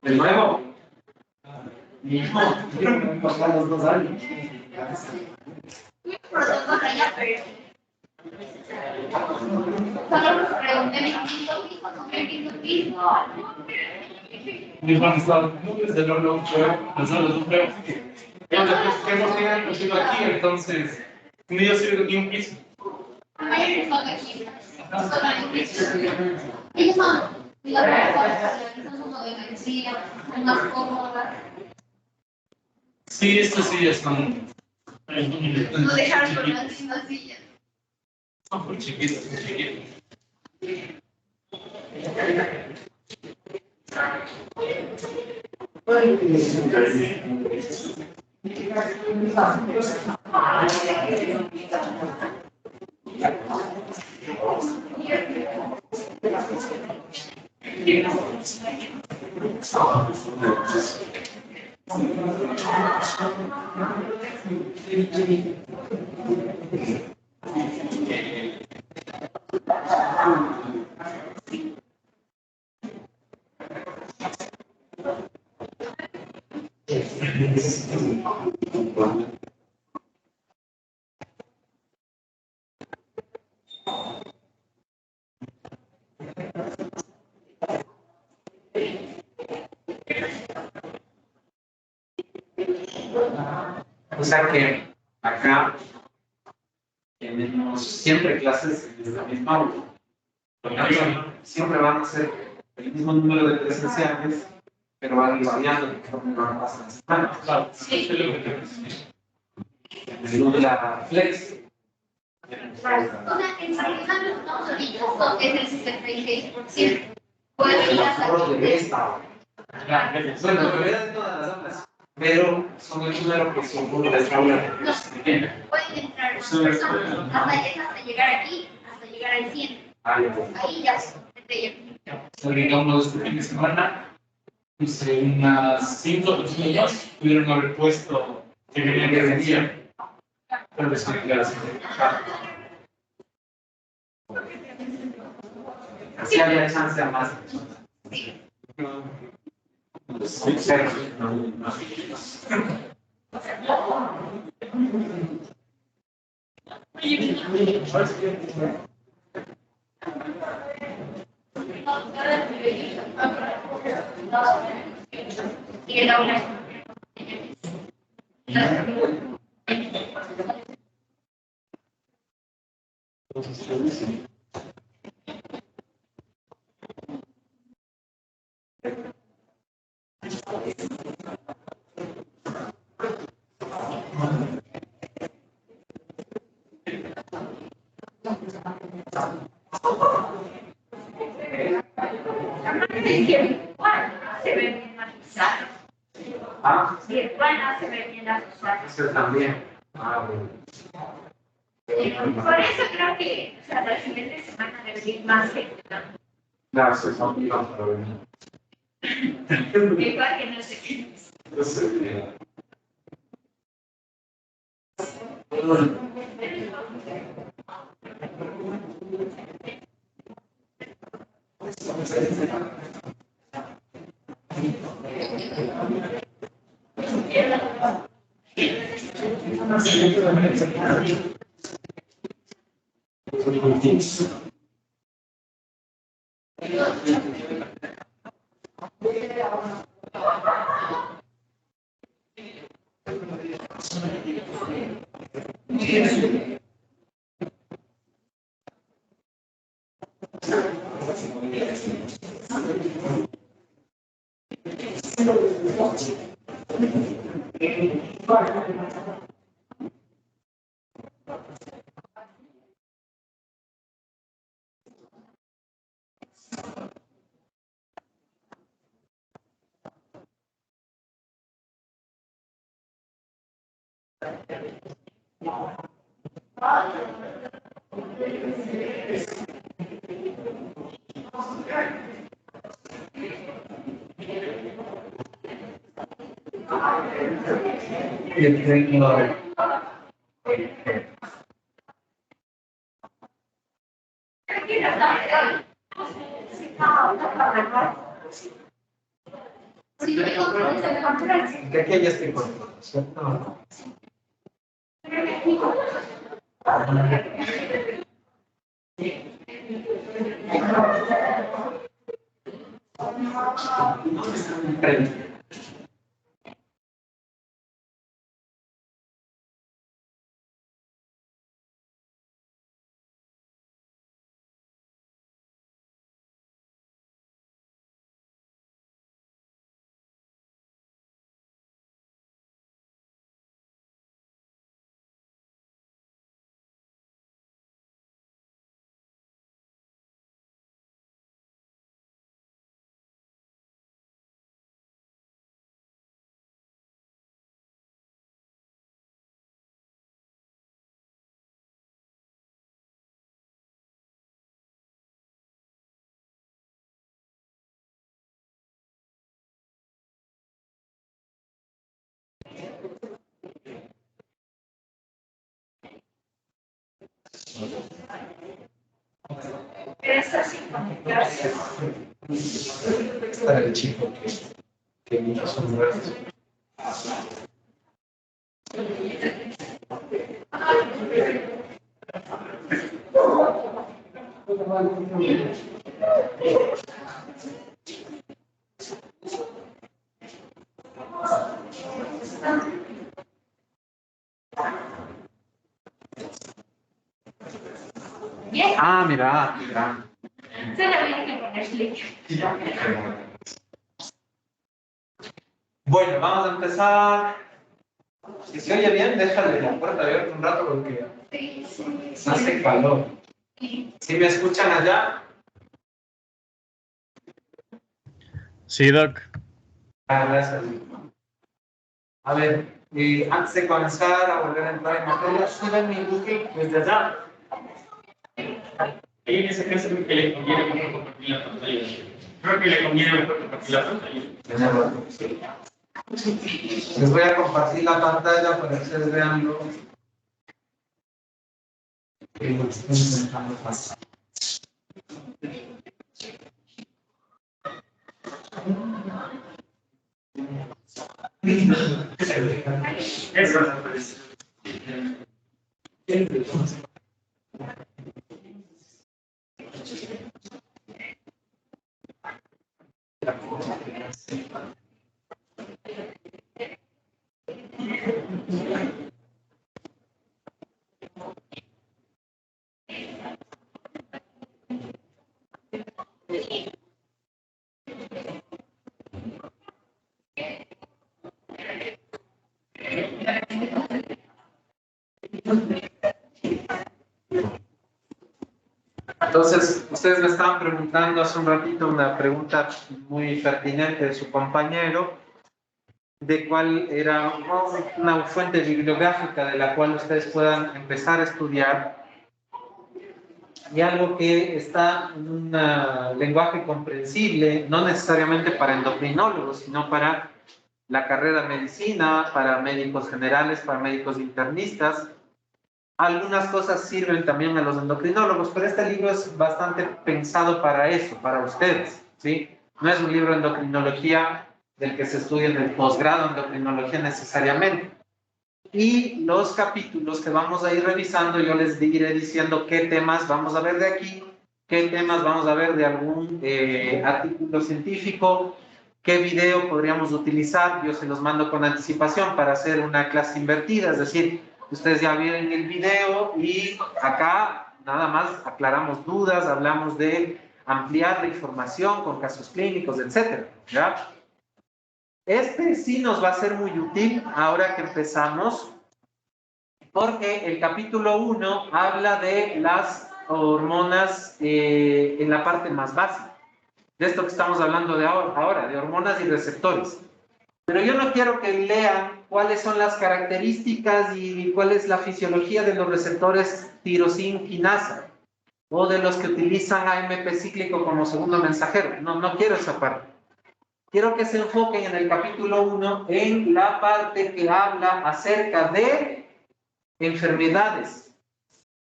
¿De nuevo? No, pasamos 2 años. Mis van a estar desde luego nosotros no creo que hemos tenido aquí, entonces ni yo soy ni un piso. Sí, estas sillas son. No dejaron con las mismas sillas. Son muy chiquitas, muy chiquitas. O sea que acá tenemos siempre clases en la misma aula. Siempre van a ser el mismo número de presenciales, pero van a ir variando conforme van pasando las semanas. Claro, sí, es lo que te decía. Según la flex. O sea, en realidad los no solitos es el 66%. Puede ir hasta De esta. Bueno, en realidad de todas las aulas, pero son el número que se ocurre de esta aula. pueden entrar más personas hasta llegar aquí, hasta llegar al 100. Ahí ya se Digamos, este fin de semana, hice unas 5 personas pudieron haber puesto que querían que decían. Pero es que clase. Así había chance a más. Y el aula. Se ve bien avisado. Ah, Virtual no se ve bien avisado. eso también. Ah, bueno. Por eso creo que, o sea, la siguiente semana debe ir más gente, ¿no? Claro, se son pilas para venir. Igual que no sé qué. No sé. De aquí ya estoy con todo, ¿cierto? Frente. Es así como gracias. Está el chico que hizo su muerte. Ah, mira, mira. Solo había que ponerle. Bueno, vamos a empezar. Si se oye bien, déjale la puerta abierta un rato porque hace calor. ¿Sí me escuchan allá? Sí, Doc. Ah, gracias. A ver, antes de comenzar a volver a entrar en materia, suben mi Google desde allá. Ahí en ese caso creo que le conviene mejor compartir la pantalla. Creo que le conviene mejor compartir la pantalla. Les voy a compartir la pantalla para que ustedes vean lo que estoy intentando pasar. Eso. Entonces, ustedes me estaban preguntando hace un ratito una pregunta muy pertinente de su compañero, de cuál era una fuente bibliográfica de la cual ustedes puedan empezar a estudiar y algo que está en un lenguaje comprensible, no necesariamente para endocrinólogos, sino para la carrera de medicina, para médicos generales, para médicos internistas. Algunas cosas sirven también a los endocrinólogos, pero este libro es bastante pensado para eso, para ustedes, ¿sí? No es un libro de endocrinología del que se estudia en el posgrado en endocrinología necesariamente. Y los capítulos que vamos a ir revisando, yo les iré diciendo qué temas vamos a ver de aquí, qué temas vamos a ver de algún artículo científico, qué video podríamos utilizar. Yo se los mando con anticipación para hacer una clase invertida, es decir, ustedes ya vieron el video y acá nada más aclaramos dudas, hablamos de ampliar la información con casos clínicos, etcétera, ¿ya? Este sí nos va a ser muy útil ahora que empezamos, porque el capítulo 1 habla de las hormonas en la parte más básica, de esto que estamos hablando de ahora, de hormonas y receptores. Pero yo no quiero que lean cuáles son las características y cuál es la fisiología de los receptores tirosina-quinasa o de los que utilizan AMP cíclico como segundo mensajero. No quiero esa parte. Quiero que se enfoquen en el capítulo 1 en la parte que habla acerca de enfermedades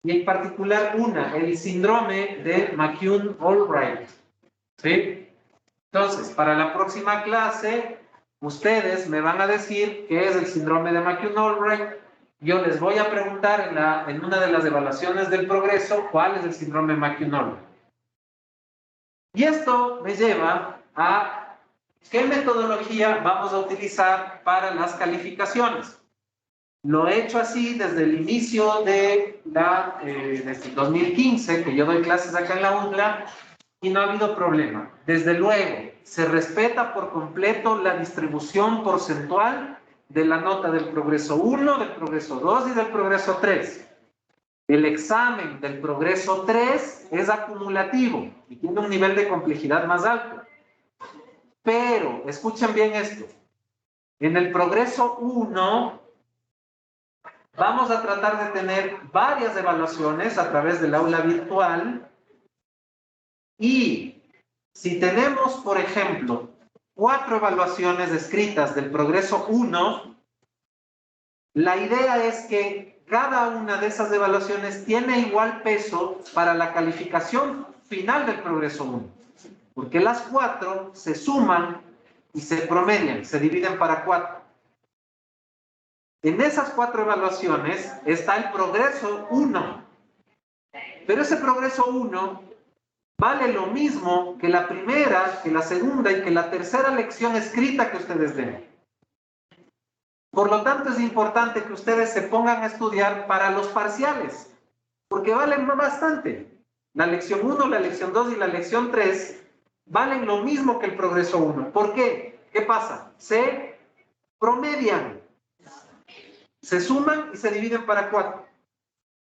y en particular el síndrome de McCune-Albright. ¿Sí? Entonces, para la próxima clase, ustedes me van a decir qué es el síndrome de McCune-Albright. Yo les voy a preguntar en una de las evaluaciones del progreso cuál es el síndrome de McCune-Albright. Y esto me lleva a qué metodología vamos a utilizar para las calificaciones. Lo he hecho así desde el inicio desde el 2015, que yo doy clases acá en la UNLA, y no ha habido problema. Desde luego, se respeta por completo la distribución porcentual de la nota del progreso 1, del progreso 2 y del progreso 3. El examen del progreso 3 es acumulativo y tiene un nivel de complejidad más alto. Pero, escuchen bien esto, en el progreso 1 vamos a tratar de tener varias evaluaciones a través del aula virtual y si tenemos, por ejemplo, 4 evaluaciones escritas del progreso 1, la idea es que cada una de esas evaluaciones tiene igual peso para la calificación final del progreso 1. Porque las 4 se suman y se promedian, se dividen para 4. En esas 4 evaluaciones está el progreso 1. Pero ese progreso 1 vale lo mismo que la primera, que la segunda y que la tercera lección escrita que ustedes den. Por lo tanto, es importante que ustedes se pongan a estudiar para los parciales, porque valen bastante. La lección 1, la lección 2 y la lección 3 valen lo mismo que el progreso 1. ¿Por qué? ¿Qué pasa? Se promedian, se suman y se dividen para 4.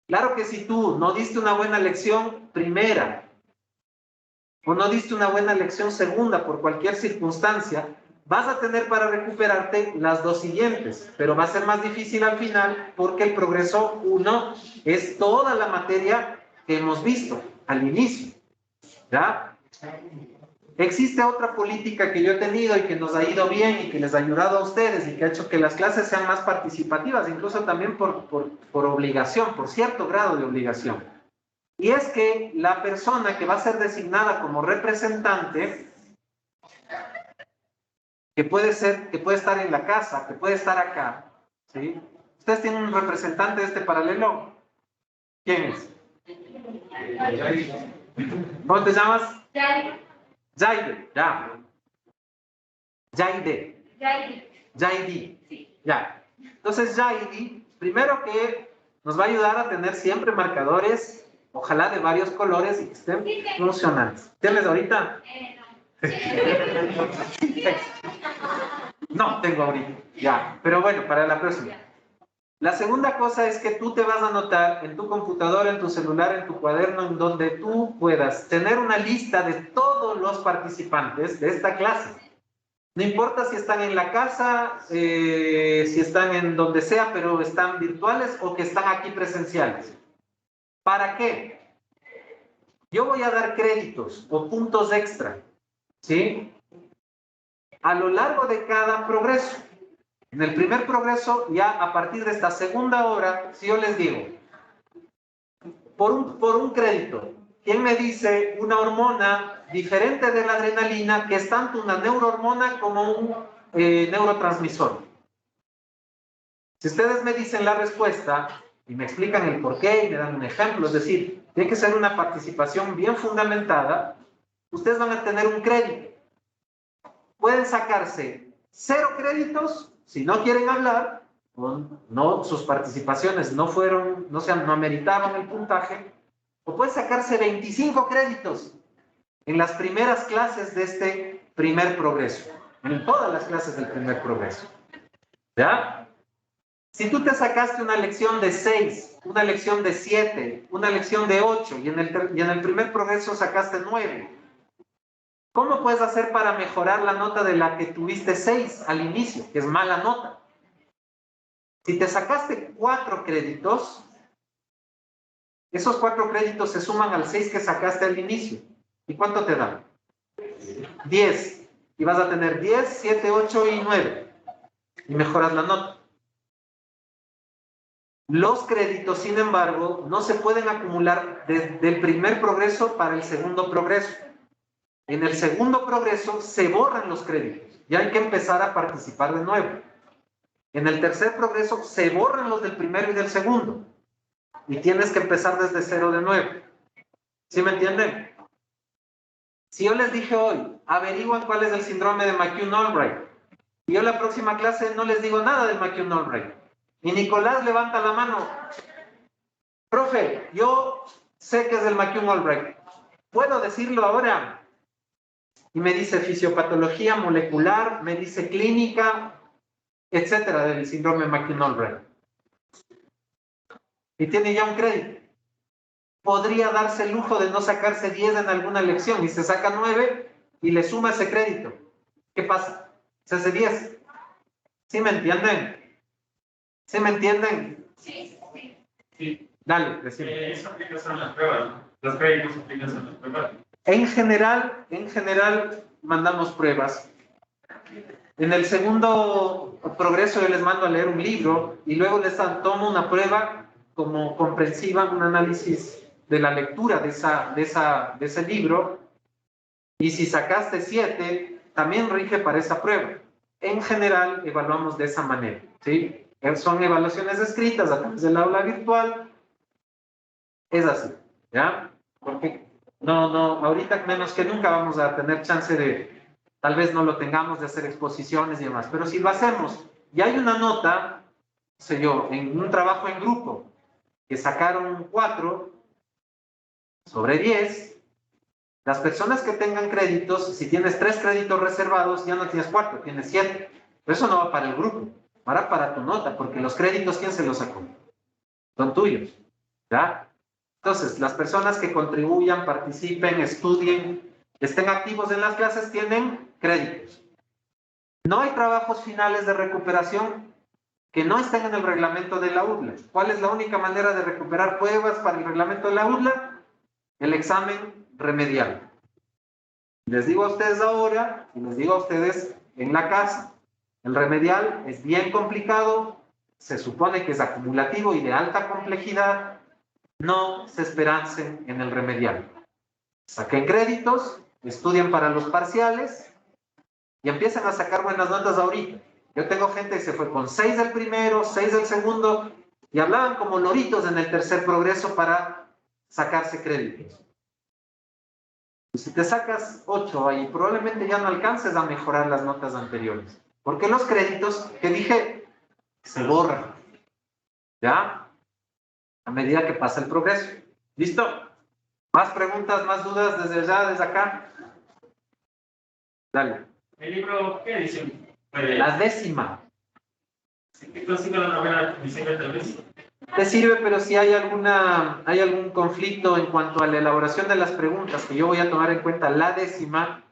Claro que si tú no diste una buena lección primera, o no diste una buena lección segunda por cualquier circunstancia, vas a tener para recuperarte las 2 siguientes, pero va a ser más difícil al final porque el progreso 1 es toda la materia que hemos visto al inicio. ¿Ya? Existe otra política que yo he tenido y que nos ha ido bien y que les ha ayudado a ustedes y que ha hecho que las clases sean más participativas, incluso también por obligación, por cierto grado de obligación. Y es que la persona que va a ser designada como representante, que puede estar en la casa, que puede estar acá, ¿sí? ¿Ustedes tienen un representante de este paralelo? ¿Quién es? ¿Cómo te llamas? Jaide, ya. Jaidi. Sí. Ya. Entonces, Jaidi, primero que nos va a ayudar a tener siempre marcadores, ojalá de varios colores y que estén funcionantes. ¿Tienes ahorita? No tengo ahorita, ya. Pero bueno, para la próxima. La segunda cosa es que tú te vas a anotar en tu computadora, en tu celular, en tu cuaderno, en donde tú puedas tener una lista de todos los participantes de esta clase. No importa si están en la casa, si están en donde sea, pero están virtuales o que están aquí presenciales. ¿Para qué? Yo voy a dar créditos o puntos extra, ¿sí? A lo largo de cada progreso. En el primer progreso, ya a partir de esta segunda hora, si yo les digo, por un crédito, ¿quién me dice una hormona diferente de la adrenalina que es tanto una neurohormona como un neurotransmisor? Si ustedes me dicen la respuesta y me explican el por qué y me dan un ejemplo, es decir, tiene que ser una participación bien fundamentada, ustedes van a tener un crédito. Pueden sacarse 0 créditos si no quieren hablar, no, sus participaciones no ameritaron el puntaje, o puede sacarse 25 créditos en las primeras clases de este primer progreso, en todas las clases del primer progreso. ¿Ya? Si tú te sacaste una lección de 6, una lección de 7, una lección de 8 y en el primer progreso sacaste 9, ¿cómo puedes hacer para mejorar la nota de la que tuviste 6 al inicio, que es mala nota? Si te sacaste 4 créditos, esos 4 créditos se suman al 6 que sacaste al inicio. ¿Y cuánto te da? 10. Y vas a tener 10, 7, 8 y 9. Y mejoras la nota. Los créditos, sin embargo, no se pueden acumular desde el primer progreso para el segundo progreso. En el segundo progreso se borran los créditos y hay que empezar a participar de nuevo. En el tercer progreso se borran los del primero y del segundo y tienes que empezar desde 0 de nuevo. ¿Sí me entienden? Si yo les dije hoy, averiguan cuál es el síndrome de McCune-Albright, y yo en la próxima clase no les digo nada del McCune-Albright, y Nicolás levanta la mano, profe, yo sé que es el McCune-Albright, ¿puedo decirlo ahora? Y me dice fisiopatología molecular, me dice clínica, etcétera, del síndrome de McCune-Albright. Y tiene ya un crédito. Podría darse el lujo de no sacarse 10 en alguna lección y se saca 9 y le suma ese crédito. ¿Qué pasa? Se hace 10. ¿Sí me entienden? ¿Sí me entienden? Sí. Dale, decime. Eso aplica a las pruebas, ¿no? Los créditos aplican a las pruebas. En general, mandamos pruebas. En el segundo progreso yo les mando a leer un libro y luego les tomo una prueba como comprensiva, un análisis de la lectura de ese libro, y si sacaste 7, también rige para esa prueba. En general, evaluamos de esa manera, ¿sí? Son evaluaciones escritas a través del aula virtual. Es así, ¿ya? Porque ahorita menos que nunca vamos a tener chance de, tal vez no lo tengamos, de hacer exposiciones y demás, pero si lo hacemos y hay una nota, no sé yo, en un trabajo en grupo, que sacaron 4 sobre 10, las personas que tengan créditos, si tienes 3 créditos reservados, ya no tienes 4, tienes 7. Pero eso no va para el grupo, va para tu nota, porque los créditos, ¿quién se los sacó? Son tuyos, ¿ya? Entonces, las personas que contribuyan, participen, estudien, estén activos en las clases, tienen créditos. No hay trabajos finales de recuperación que no estén en el reglamento de la UDLA. ¿Cuál es la única manera de recuperar pruebas para el reglamento de la UDLA? El examen remedial. Les digo a ustedes ahora, y les digo a ustedes en la casa, el remedial es bien complicado, se supone que es acumulativo y de alta complejidad. No se esperancen en el remedial. Saquen créditos, estudien para los parciales y empiecen a sacar buenas notas ahorita. Yo tengo gente que se fue con 6 del primero, 6 del segundo y hablaban como loritos en el tercer progreso para sacarse créditos. Y si te sacas 8 ahí, probablemente ya no alcances a mejorar las notas anteriores. Porque los créditos que dije se borran. ¿Ya? A medida que pasa el progreso. ¿Listo? ¿Más preguntas, más dudas desde allá, desde acá? Dale. ¿El libro qué edición? La 10ª. ¿Qué consigue la novena edición tal vez? Te sirve, pero si hay algún conflicto en cuanto a la elaboración de las preguntas, que yo voy a tomar en cuenta la 10ª,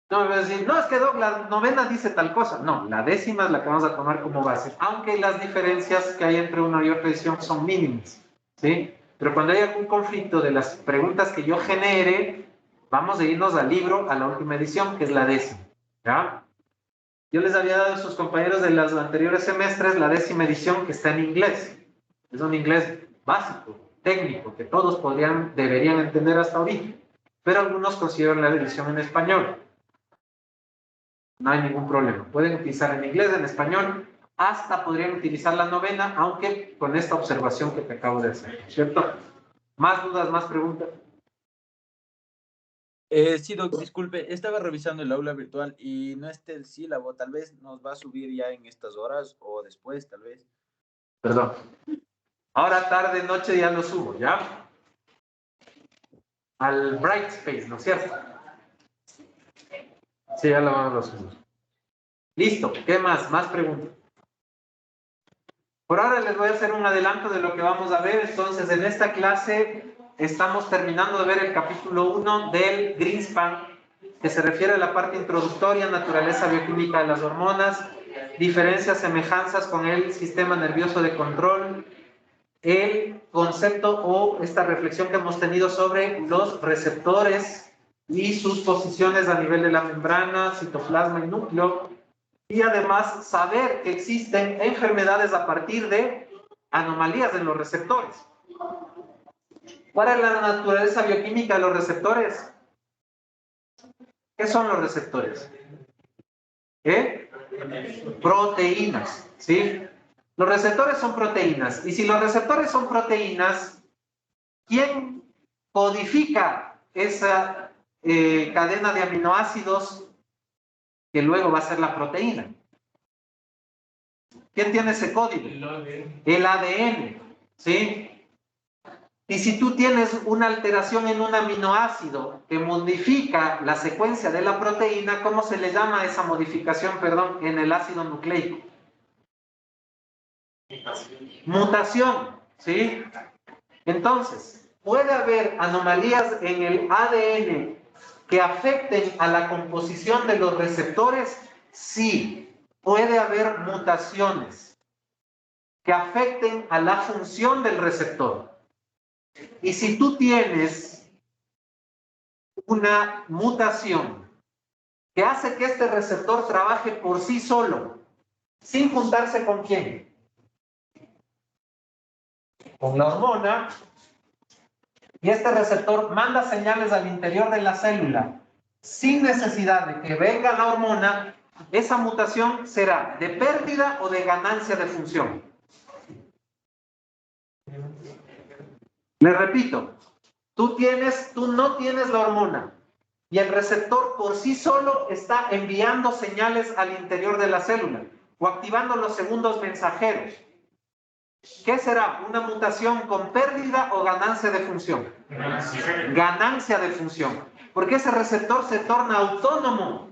no me voy a decir, no, es que la novena dice tal cosa. No, la 10ª es la que vamos a tomar como base, aunque las diferencias que hay entre una y otra edición son mínimas, ¿sí? Pero cuando hay algún conflicto de las preguntas que yo genere, vamos a irnos al libro, a la última edición, que es la 10ª, ¿ya? Yo les había dado a sus compañeros de los anteriores semestres la 10ª edición, que está en inglés. Es un inglés básico, técnico, que todos deberían entender hasta ahorita, pero algunos consideran la edición en español. No hay ningún problema. Pueden utilizar en inglés, en español, hasta podrían utilizar la novena, aunque con esta observación que te acabo de hacer, ¿cierto? ¿Más dudas, más preguntas? Sí, Doc, disculpe, estaba revisando el aula virtual y no está el sílabo, tal vez nos va a subir ya en estas horas o después, tal vez. Perdón. Ahora, tarde, noche, ya lo subo, ¿ya? Al Brightspace, ¿no es cierto? Sí, ya lo vamos a subir. Listo, ¿qué más? Más preguntas. Por ahora les voy a hacer un adelanto de lo que vamos a ver. Entonces, en esta clase estamos terminando de ver el capítulo 1 del Greenspan, que se refiere a la parte introductoria, naturaleza bioquímica de las hormonas, diferencias, semejanzas con el sistema nervioso de control, el concepto o esta reflexión que hemos tenido sobre los receptores y sus posiciones a nivel de la membrana, citoplasma y núcleo, y además saber que existen enfermedades a partir de anomalías en los receptores. ¿Cuál es la naturaleza bioquímica de los receptores? ¿Qué son los receptores? ¿Qué? Proteínas, ¿sí? Los receptores son proteínas. Y si los receptores son proteínas, ¿quién codifica esa cadena de aminoácidos que luego va a ser la proteína? ¿Quién tiene ese código? El ADN, ¿sí? Y si tú tienes una alteración en un aminoácido que modifica la secuencia de la proteína, ¿cómo se le llama esa modificación, perdón, en el ácido nucleico? Mutación, ¿sí? Entonces, ¿puede haber anomalías en el ADN que afecten a la composición de los receptores? Sí, puede haber mutaciones que afecten a la función del receptor. Y si tú tienes una mutación que hace que este receptor trabaje por sí solo, sin juntarse con quién, con la hormona, y este receptor manda señales al interior de la célula sin necesidad de que venga la hormona, esa mutación será de pérdida o de ganancia de función. Le repito, tú no tienes la hormona y el receptor por sí solo está enviando señales al interior de la célula o activando los segundos mensajeros. ¿Qué será? ¿Una mutación con pérdida o ganancia de función? Ganancia de función. Porque ese receptor se torna autónomo.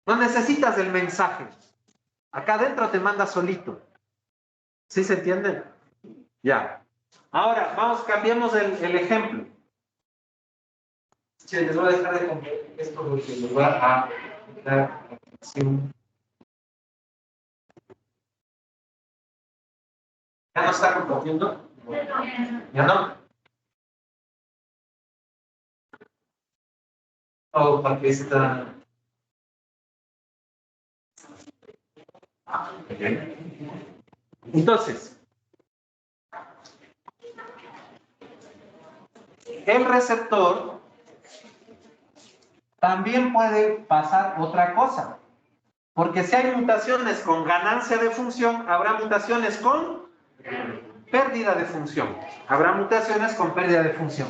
No necesitas el mensaje. Acá adentro te manda solito. ¿Sí se entiende? Ya. Ahora, cambiemos el ejemplo. Sí, les voy a dejar de comer esto porque nos va a dar acción. ¿Ya no está compartiendo? ¿Ya no? Oh, porque está... Entonces, el receptor también puede pasar otra cosa, porque si hay mutaciones con ganancia de función, habrá mutaciones con pérdida de función. Habrá mutaciones con pérdida de función.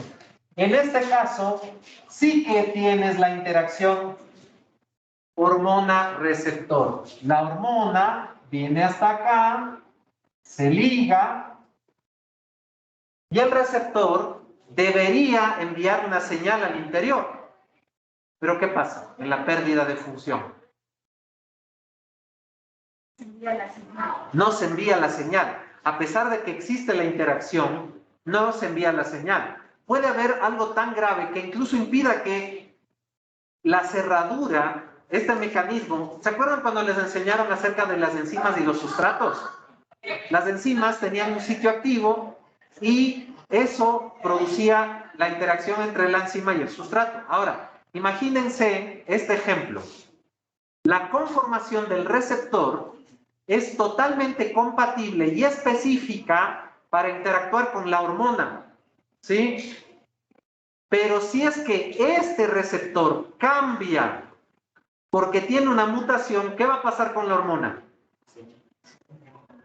En este caso, sí que tienes la interacción hormona-receptor. La hormona viene hasta acá, se liga, y el receptor debería enviar una señal al interior. Pero ¿qué pasa en la pérdida de función? No se envía la señal. A pesar de que existe la interacción, no se envía la señal. Puede haber algo tan grave que incluso impida que la cerradura, este mecanismo, ¿se acuerdan cuando les enseñaron acerca de las enzimas y los sustratos? Las enzimas tenían un sitio activo y eso producía la interacción entre la enzima y el sustrato. Ahora, imagínense este ejemplo. La conformación del receptor es totalmente compatible y específica para interactuar con la hormona, ¿sí? Pero si es que este receptor cambia porque tiene una mutación, ¿qué va a pasar con la hormona?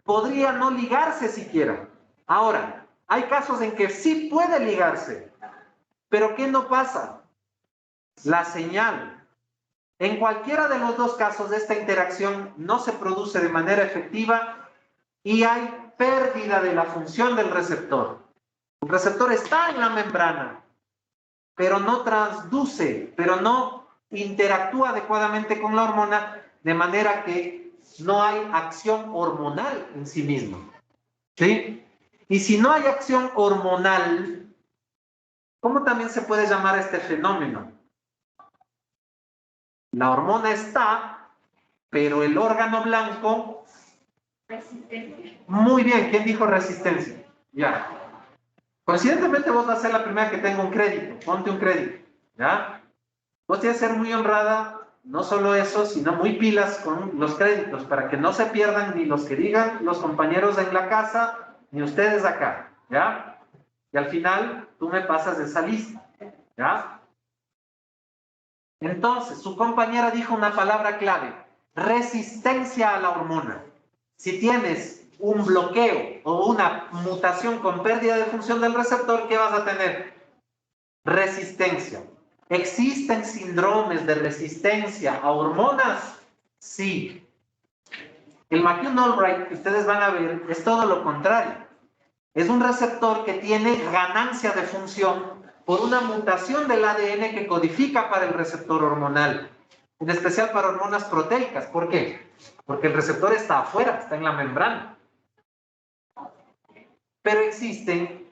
Podría no ligarse siquiera. Ahora, hay casos en que sí puede ligarse, pero ¿qué no pasa? La señal. En cualquiera de los dos casos, esta interacción no se produce de manera efectiva y hay pérdida de la función del receptor. El receptor está en la membrana, pero no transduce, pero no interactúa adecuadamente con la hormona, de manera que no hay acción hormonal en sí mismo. ¿Sí? Y si no hay acción hormonal, ¿cómo también se puede llamar este fenómeno? La hormona está, pero el órgano blanco... Resistencia. Muy bien, ¿quién dijo resistencia? Ya. Coincidentemente vos vas a ser la primera que tenga un crédito. Ponte un crédito, ¿ya? Vos tienes que ser muy honrada, no solo eso, sino muy pilas con los créditos, para que no se pierdan ni los que digan los compañeros en la casa, ni ustedes acá, ¿ya? Y al final, tú me pasas esa lista, ¿ya? Entonces, su compañera dijo una palabra clave, resistencia a la hormona. Si tienes un bloqueo o una mutación con pérdida de función del receptor, ¿qué vas a tener? Resistencia. ¿Existen síndromes de resistencia a hormonas? Sí. El McCune-Albright que ustedes van a ver es todo lo contrario. Es un receptor que tiene ganancia de función por una mutación del ADN que codifica para el receptor hormonal, en especial para hormonas proteicas. ¿Por qué? Porque el receptor está afuera, está en la membrana. Pero existen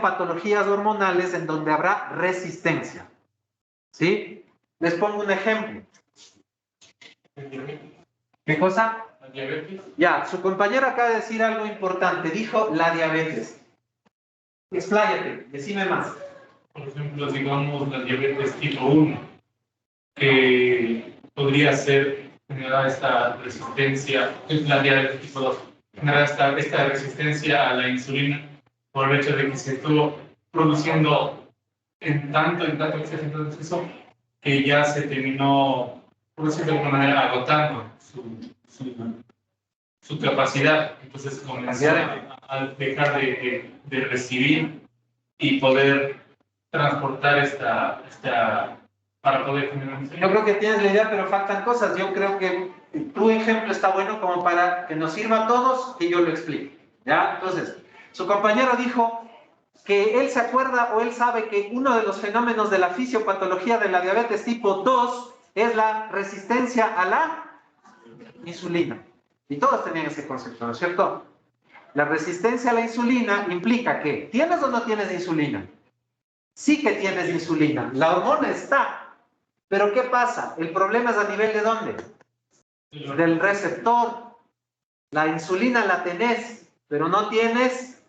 patologías hormonales en donde habrá resistencia. ¿Sí? Les pongo un ejemplo. ¿Qué cosa? ¿La diabetes? Ya, su compañero acaba de decir algo importante. Dijo la diabetes. Expláyate, decime más. Por ejemplo, digamos la diabetes tipo 1, que podría ser generada esta resistencia, es la diabetes tipo 2, genera esta resistencia a la insulina por el hecho de que se estuvo produciendo en tanto exceso que ya se terminó, por decirlo de alguna manera, agotando su capacidad. Entonces comenzó a dejar de recibir y poder transportar para poder generar. Yo creo que tienes la idea, pero faltan cosas. Yo creo que tu ejemplo está bueno como para que nos sirva a todos y yo lo explique. ¿Ya? Entonces, su compañero dijo que él se acuerda o él sabe que uno de los fenómenos de la fisiopatología de la diabetes tipo 2 es la resistencia a la insulina. Y todos tenían ese concepto, ¿no es cierto? La resistencia a la insulina implica que ¿tienes o no tienes insulina? Sí que tienes insulina. La hormona está. Pero ¿qué pasa? El problema es a nivel de ¿dónde? Del receptor. La insulina la tenés, pero no tienes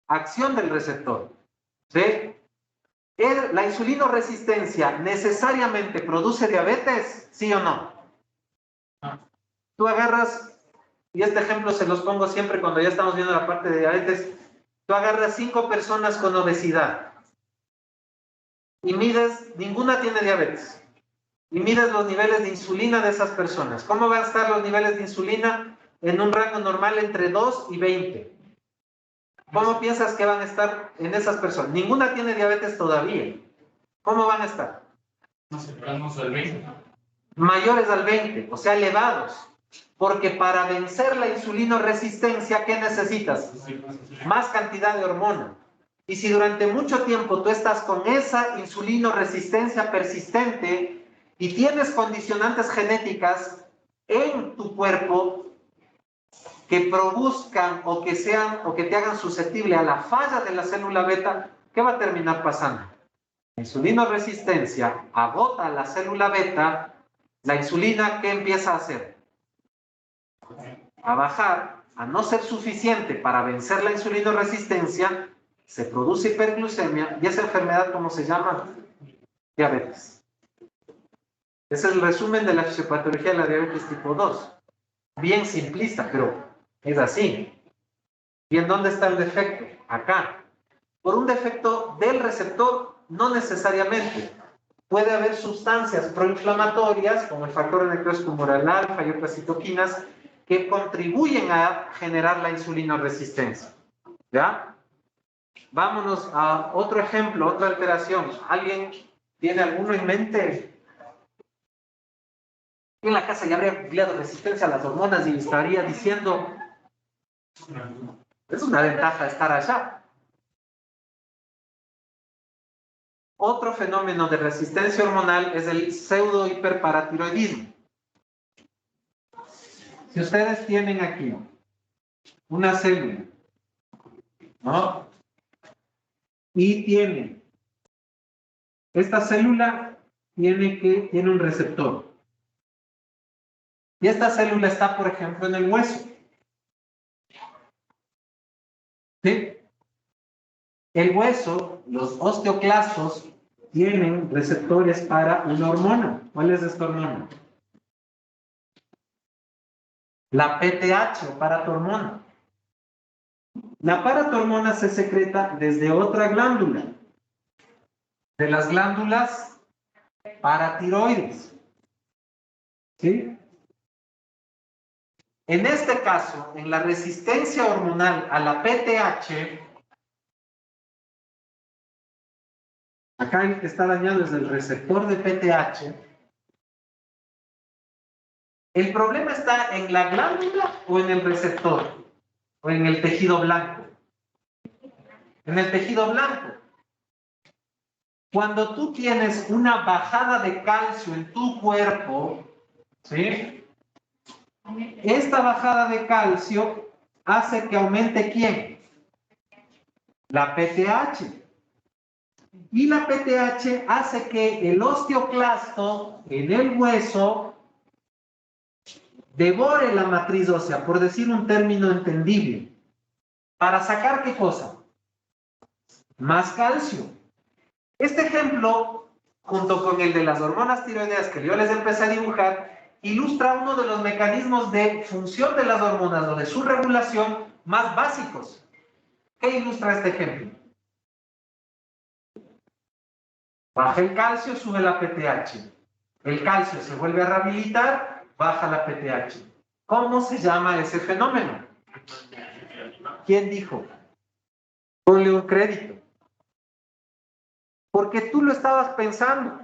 acción del receptor. ¿Sí? ¿La insulinoresistencia necesariamente produce diabetes? ¿Sí o no? Tú agarras, y este ejemplo se los pongo siempre cuando ya estamos viendo la parte de diabetes, tú agarras 5 personas con obesidad y mides, ninguna tiene diabetes, y mides los niveles de insulina de esas personas. ¿Cómo van a estar los niveles de insulina? En un rango normal entre 2 y 20. ¿Cómo piensas que van a estar en esas personas? Ninguna tiene diabetes todavía. ¿Cómo van a estar? Nos separamos al 20. Mayores al 20, o sea, elevados. Porque para vencer la insulinoresistencia, ¿qué necesitas? Más cantidad de hormona. Y si durante mucho tiempo tú estás con esa insulinoresistencia persistente y tienes condicionantes genéticas en tu cuerpo que produzcan o que te hagan susceptible a la falla de la célula beta, ¿qué va a terminar pasando? La insulinoresistencia agota a la célula beta, la insulina, ¿qué empieza a hacer? A bajar, a no ser suficiente para vencer la insulinoresistencia, se produce hiperglucemia y esa enfermedad, ¿cómo se llama? Diabetes. Ese es el resumen de la fisiopatología de la diabetes tipo 2. Bien simplista, pero es así. ¿Y en dónde está el defecto? Acá. Por un defecto del receptor, no necesariamente. Puede haber sustancias proinflamatorias, como el factor de necrosis tumoral alfa y otras citoquinas, que contribuyen a generar la insulinoresistencia. ¿Ya? Vámonos a otro ejemplo, otra alteración. ¿Alguien tiene alguno en mente? En la casa ya habría googleado resistencia a las hormonas y estaría diciendo, es una ventaja estar allá. Otro fenómeno de resistencia hormonal es el pseudohiperparatiroidismo. Si ustedes tienen aquí una célula, ¿no? Y tienen, esta célula tiene un receptor. Y esta célula está, por ejemplo, en el hueso. ¿Sí? El hueso, los osteoclastos, tienen receptores para una hormona. ¿Cuál es esta hormona? La PTH o paratormona. La paratormona se secreta desde otra glándula, de las glándulas paratiroides. ¿Sí? En este caso, en la resistencia hormonal a la PTH, acá el que está dañado es el receptor de PTH. ¿El problema está en la glándula o en el receptor? ¿O en el tejido blanco? En el tejido blanco. Cuando tú tienes una bajada de calcio en tu cuerpo, ¿sí? Esta bajada de calcio hace que aumente ¿quién? La PTH. Y la PTH hace que el osteoclasto en el hueso devore la matriz ósea, por decir un término entendible. ¿Para sacar qué cosa? Más calcio. Este ejemplo, junto con el de las hormonas tiroideas que yo les empecé a dibujar, ilustra uno de los mecanismos de función de las hormonas o de su regulación más básicos. ¿Qué ilustra este ejemplo? Baja el calcio, sube la PTH. El calcio se vuelve a rehabilitar, baja la PTH. ¿Cómo se llama ese fenómeno? ¿Quién dijo? Ponle un crédito. Porque tú lo estabas pensando,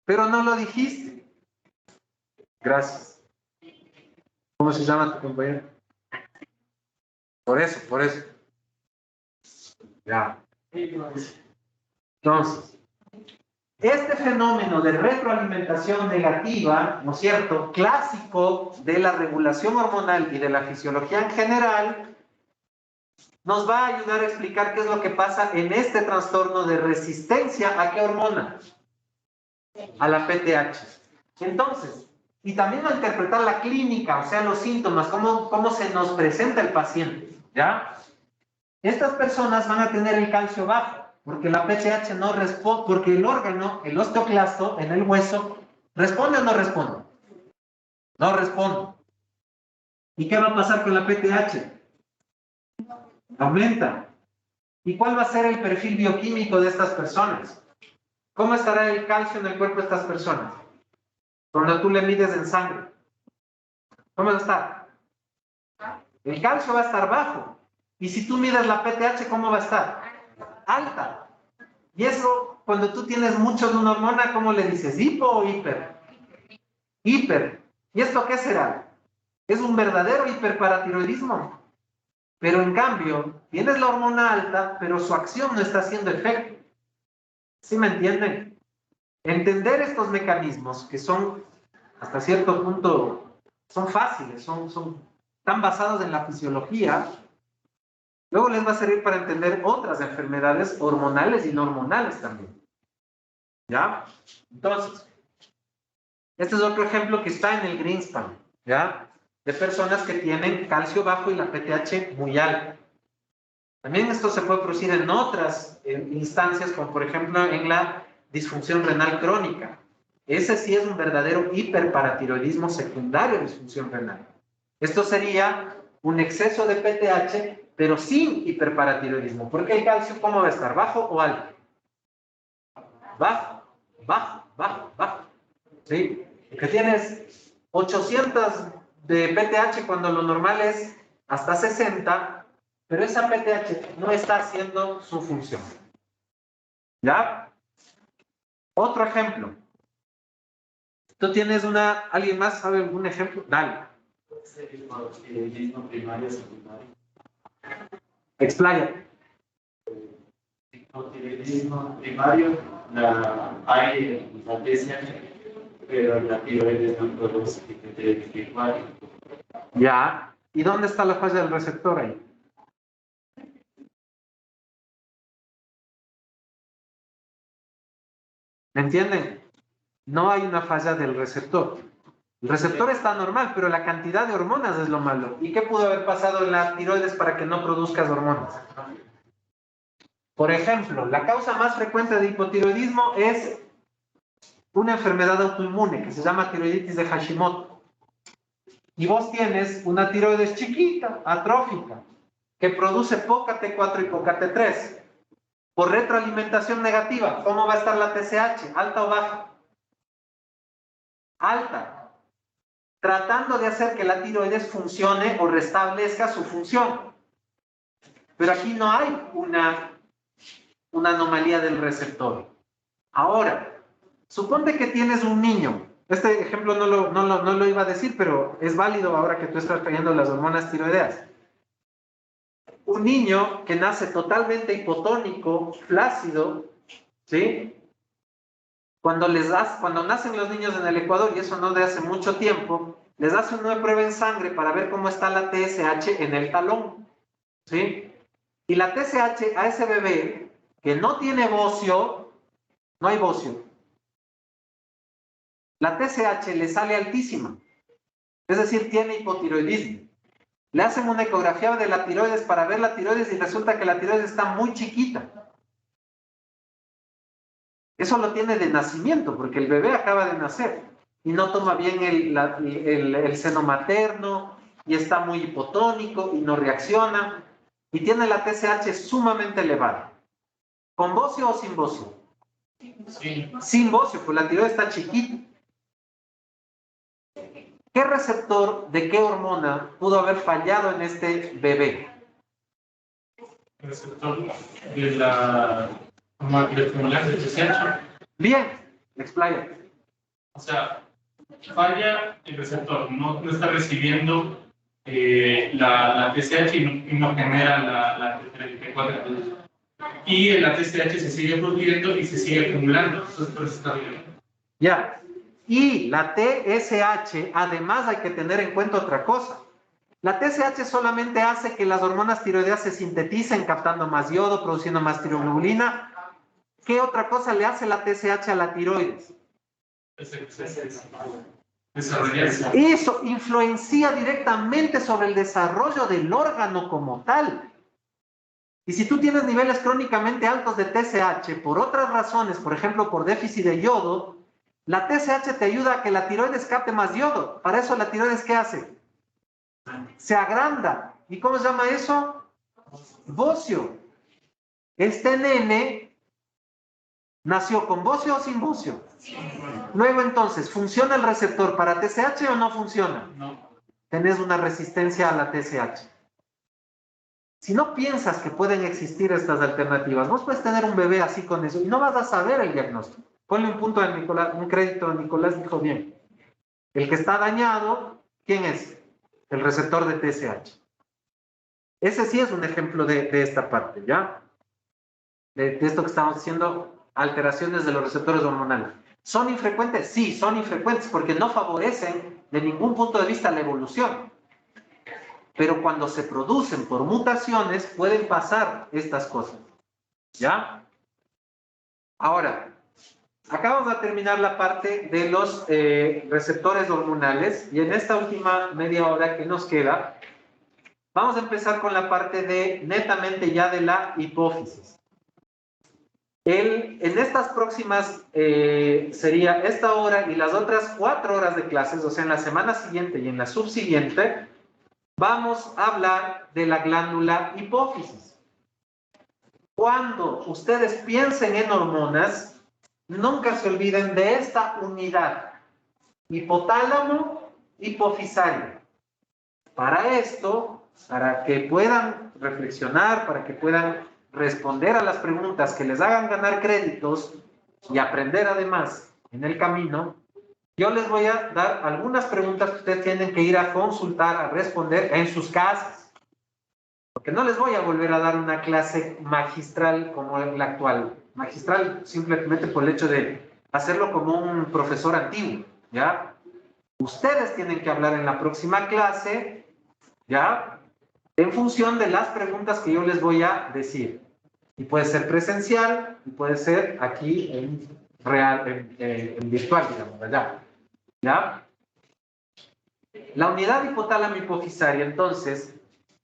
pero no lo dijiste. Gracias. ¿Cómo se llama tu compañero? Por eso. Ya. Entonces, este fenómeno de retroalimentación negativa, ¿no es cierto?, clásico de la regulación hormonal y de la fisiología en general, nos va a ayudar a explicar qué es lo que pasa en este trastorno de resistencia a qué hormona, a la PTH. Entonces, y también a interpretar la clínica, o sea, los síntomas, cómo se nos presenta el paciente, ¿ya? Estas personas van a tener el calcio bajo, porque la PTH no responde, porque el órgano, el osteoclasto en el hueso, ¿responde o no responde? No responde. ¿Y qué va a pasar con la PTH? Aumenta. ¿Y cuál va a ser el perfil bioquímico de estas personas? ¿Cómo estará el calcio en el cuerpo de estas personas? Cuando tú le mides en sangre. ¿Cómo va a estar? El calcio va a estar bajo. Y si tú mides la PTH, ¿cómo va a estar? Alta. Y eso, cuando tú tienes mucho de una hormona, ¿cómo le dices? ¿Hipo o hiper? Hiper. ¿Y esto qué será? Es un verdadero hiperparatiroidismo. Pero en cambio, tienes la hormona alta, pero su acción no está haciendo efecto. ¿Sí me entienden? Entender estos mecanismos, que son, hasta cierto punto, son fáciles, están basados en la fisiología, luego les va a servir para entender otras enfermedades hormonales y no hormonales también. ¿Ya? Entonces, este es otro ejemplo que está en el Greenspan, ¿ya? De personas que tienen calcio bajo y la PTH muy alta. También esto se puede producir en otras instancias, como por ejemplo en la disfunción renal crónica. Ese sí es un verdadero hiperparatiroidismo secundario de disfunción renal. Esto sería un exceso de PTH, pero sin hiperparatiroidismo. Porque el calcio, ¿cómo va a estar? ¿Bajo o alto? Bajo. ¿Sí? Que tienes 800 de PTH cuando lo normal es hasta 60, pero esa PTH no está haciendo su función. ¿Ya? Otro ejemplo. Tú tienes ¿alguien más sabe algún ejemplo? Dale. Primario, secundario. Expláyate. Hipotiroidismo primario, hay la TSH, pero la tiroides no produce hipotiroidismo primario. Ya. ¿Y dónde está la falla del receptor ahí? ¿Me entienden? No hay una falla del receptor. El receptor está normal, pero la cantidad de hormonas es lo malo. ¿Y qué pudo haber pasado en la tiroides para que no produzcas hormonas? Por ejemplo, la causa más frecuente de hipotiroidismo es una enfermedad autoinmune que se llama tiroiditis de Hashimoto. Y vos tienes una tiroides chiquita, atrófica, que produce poca T4 y poca T3. Por retroalimentación negativa, ¿cómo va a estar la TSH? ¿Alta o baja? Alta. Tratando de hacer que la tiroides funcione o restablezca su función. Pero aquí no hay una anomalía del receptor. Ahora, suponte que tienes un niño. Este ejemplo no lo iba a decir, pero es válido ahora que tú estás trayendo las hormonas tiroideas. Un niño que nace totalmente hipotónico, flácido, ¿sí? Cuando nacen los niños en el Ecuador, y eso no de hace mucho tiempo, les hace una prueba en sangre para ver cómo está la TSH en el talón, ¿sí? Y la TSH a ese bebé que no tiene bocio, no hay bocio, la TSH le sale altísima, es decir, tiene hipotiroidismo. Le hacen una ecografía de la tiroides para ver la tiroides y resulta que la tiroides está muy chiquita. Eso lo tiene de nacimiento, porque el bebé acaba de nacer. y no toma bien el seno materno y está muy hipotónico y no reacciona y tiene la TSH sumamente elevada. ¿Con bocio o sin bocio? Sí. Sin bocio, pues la tiroides está chiquita. ¿Qué receptor de qué hormona pudo haber fallado en este bebé? El receptor de la hormona de TSH. Bien, explaya. O sea, falla el receptor, no está recibiendo la TSH y no genera la T4. Y la TSH se sigue produciendo y se sigue acumulando. Entonces, por eso está bien. Ya. Y la TSH, además hay que tener en cuenta otra cosa. La TSH solamente hace que las hormonas tiroideas se sinteticen, captando más yodo, produciendo más tiroglobulina. ¿Qué otra cosa le hace la TSH a la tiroides? Desarrollarse. Eso influencia directamente sobre el desarrollo del órgano como tal. Y si tú tienes niveles crónicamente altos de TSH por otras razones, por ejemplo por déficit de yodo, la TSH te ayuda a que la tiroides capte más yodo. Para eso la tiroides, ¿qué hace? Se agranda. ¿Y cómo se llama eso? Bocio. Este nene nació con bocio o sin bocio. Luego entonces, ¿funciona el receptor para TSH o no funciona? No. Tenés una resistencia a la TSH. Si no piensas que pueden existir estas alternativas, vos puedes tener un bebé así con eso y no vas a saber el diagnóstico. Ponle un punto a Nicolás, un crédito a Nicolás, dijo bien. El que está dañado, ¿quién es? El receptor de TSH. Ese sí es un ejemplo de esta parte, ¿ya? De esto que estamos diciendo, alteraciones de los receptores hormonales. ¿Son infrecuentes? Sí, son infrecuentes porque no favorecen de ningún punto de vista la evolución. Pero cuando se producen por mutaciones, pueden pasar estas cosas. ¿Ya? Ahora, acá vamos a terminar la parte de los receptores hormonales y en esta última media hora que nos queda, vamos a empezar con la parte de netamente ya de la hipófisis. En estas próximas, sería esta hora y las otras 4 horas de clases, o sea, en la semana siguiente y en la subsiguiente, vamos a hablar de la glándula hipófisis. Cuando ustedes piensen en hormonas, nunca se olviden de esta unidad, hipotálamo hipofisario. Para esto, para que puedan reflexionar, para que puedan responder a las preguntas que les hagan ganar créditos y aprender además en el camino, yo les voy a dar algunas preguntas que ustedes tienen que ir a consultar, a responder en sus casas. Porque no les voy a volver a dar una clase magistral como la actual. Magistral simplemente por el hecho de hacerlo como un profesor antiguo, ¿ya? Ustedes tienen que hablar en la próxima clase, ¿ya? En función de las preguntas que yo les voy a decir. Y puede ser presencial, y puede ser aquí en virtual, digamos, allá. ¿Ya? La unidad hipotálamo hipofisaria, entonces,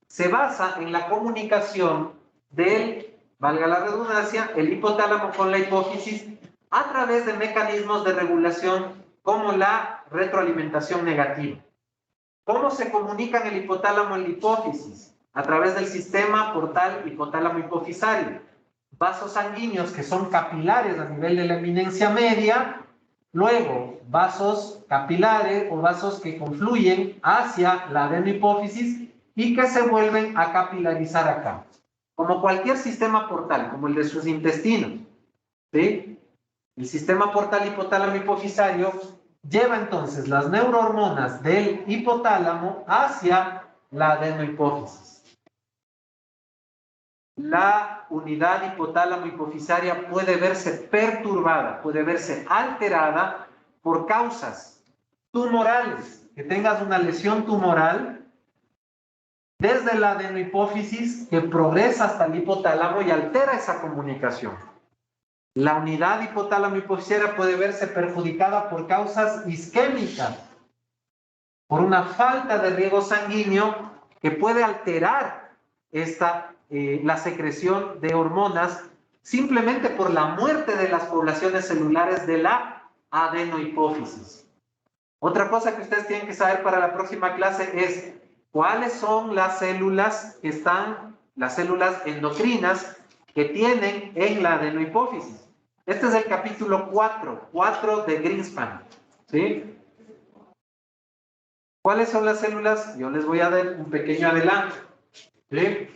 se basa en la comunicación del, valga la redundancia, el hipotálamo con la hipófisis a través de mecanismos de regulación como la retroalimentación negativa. ¿Cómo se comunican el hipotálamo y la hipófisis? A través del sistema portal hipotálamo hipofisario. Vasos sanguíneos que son capilares a nivel de la eminencia media, luego vasos capilares o vasos que confluyen hacia la adenohipófisis y que se vuelven a capilarizar acá. Como cualquier sistema portal, como el de sus intestinos. ¿Sí? El sistema portal hipotálamo hipofisario lleva entonces las neurohormonas del hipotálamo hacia la adenohipófisis. La unidad hipotálamo hipofisaria puede verse perturbada, puede verse alterada por causas tumorales, que tengas una lesión tumoral desde la adenohipófisis que progresa hasta el hipotálamo y altera esa comunicación. La unidad hipotálamo hipofisaria puede verse perjudicada por causas isquémicas, por una falta de riego sanguíneo que puede alterar la secreción de hormonas simplemente por la muerte de las poblaciones celulares de la adenohipófisis. Otra cosa que ustedes tienen que saber para la próxima clase es cuáles son las células que están, las células endocrinas que tienen en la adenohipófisis. Este es el capítulo 4 de Greenspan, ¿sí? ¿Cuáles son las células? Yo les voy a dar un pequeño adelanto, ¿sí?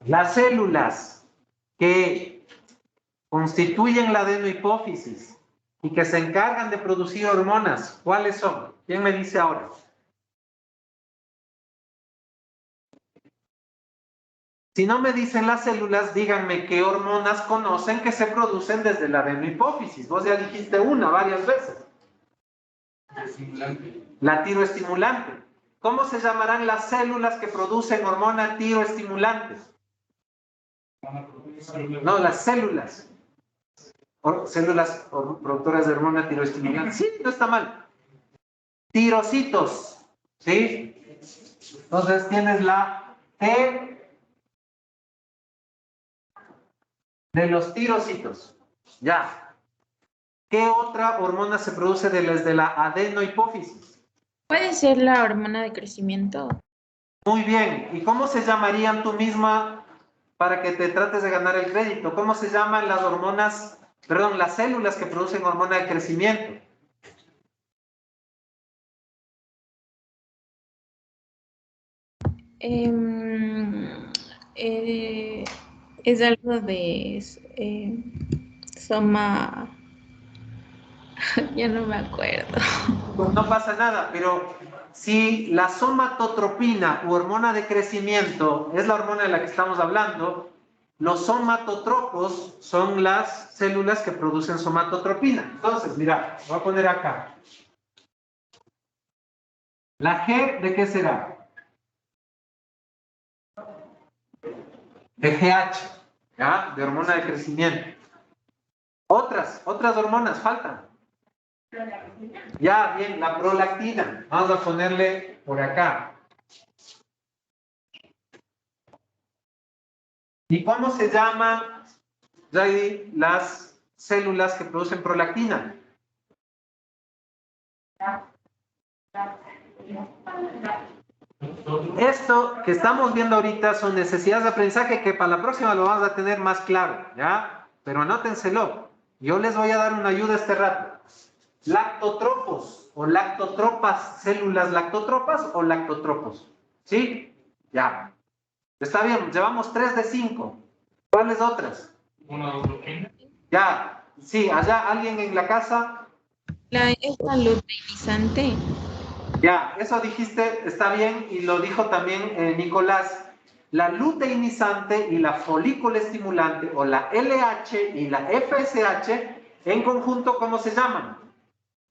Las células que constituyen la adenohipófisis y que se encargan de producir hormonas, ¿cuáles son? ¿Quién me dice ahora? Si no me dicen las células, díganme qué hormonas conocen que se producen desde la adenohipófisis. Vos ya dijiste una varias veces. La tiroestimulante. ¿Cómo se llamarán las células que producen hormona tiroestimulante? No, las células. Células productoras de hormona tiroestimulante. Sí, no está mal. Tirocitos. ¿Sí? Entonces tienes la T de los tirocitos. Ya. ¿Qué otra hormona se produce desde la adenohipófisis? ¿Puede ser la hormona de crecimiento? Muy bien. ¿Y cómo se llamarían tú misma para que te trates de ganar el crédito? ¿Cómo se llaman las hormonas, perdón, las células que producen hormona de crecimiento? Es algo de soma... Ya no me acuerdo. Pues no pasa nada, pero si la somatotropina u hormona de crecimiento es la hormona de la que estamos hablando, los somatotropos son las células que producen somatotropina. Entonces, mira, voy a poner acá. ¿La G de qué será? De GH, ¿ya? De hormona de crecimiento. Otras hormonas faltan. Ya, bien, la prolactina. Vamos a ponerle por acá. ¿Y cómo se llaman las células que producen prolactina? Esto que estamos viendo ahorita son necesidades de aprendizaje que para la próxima lo vamos a tener más claro, ¿ya? Pero anótenselo. Yo les voy a dar una ayuda este rato. Lactotropos o lactotropas, células lactotropas o lactotropos. ¿Sí? Ya. Está bien, llevamos 3 de 5. ¿Cuáles otras? Ya. Sí, allá alguien en la casa. Esta luteinizante. Ya, eso dijiste, está bien, y lo dijo también Nicolás. La luteinizante y la folículo estimulante, o la LH y la FSH, en conjunto, ¿cómo se llaman?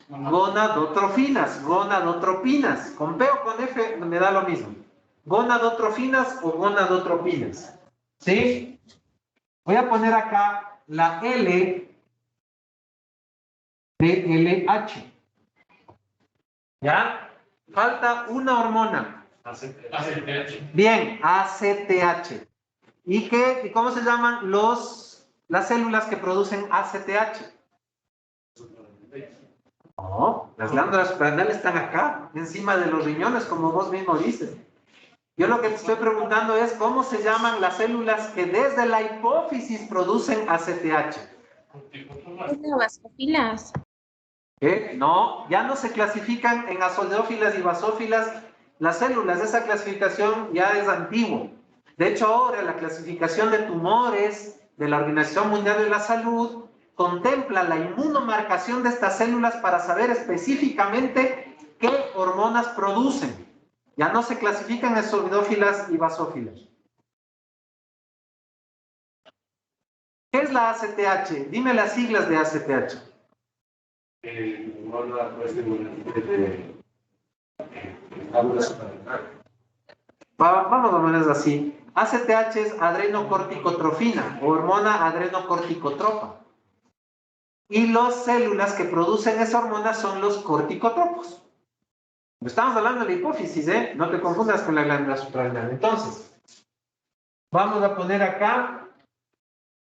Gonadotrofinas, gonadotropinas. Con P o con F me da lo mismo. Gonadotrofinas o gonadotropinas. ¿Sí? Voy a poner acá la L de LH. ¿Ya? Falta una hormona. ACTH. Bien, ACTH. ¿Y cómo se llaman las células que producen ACTH? No, las glándulas suprarrenales están acá, encima de los riñones, como vos mismo dices. Yo lo que te estoy preguntando es cómo se llaman las células que desde la hipófisis producen ACTH. Las basófilas. ¿Qué? No, ya no se clasifican en azonófilas y basófilas las células. Esa clasificación ya es antigua. De hecho, ahora la clasificación de tumores de la Organización Mundial de la Salud contempla la inmunomarcación de estas células para saber específicamente qué hormonas producen. Ya no se clasifican en eosinófilas y basófilas. ¿Qué es la ACTH? Dime las siglas de ACTH. Vamos a poner así. ACTH es adrenocorticotrofina o hormona adrenocorticotropa. Y las células que producen esa hormona son los corticotropos. Estamos hablando de la hipófisis, ¿eh? No te confundas con la glándula suprarrenal. Entonces, vamos a poner acá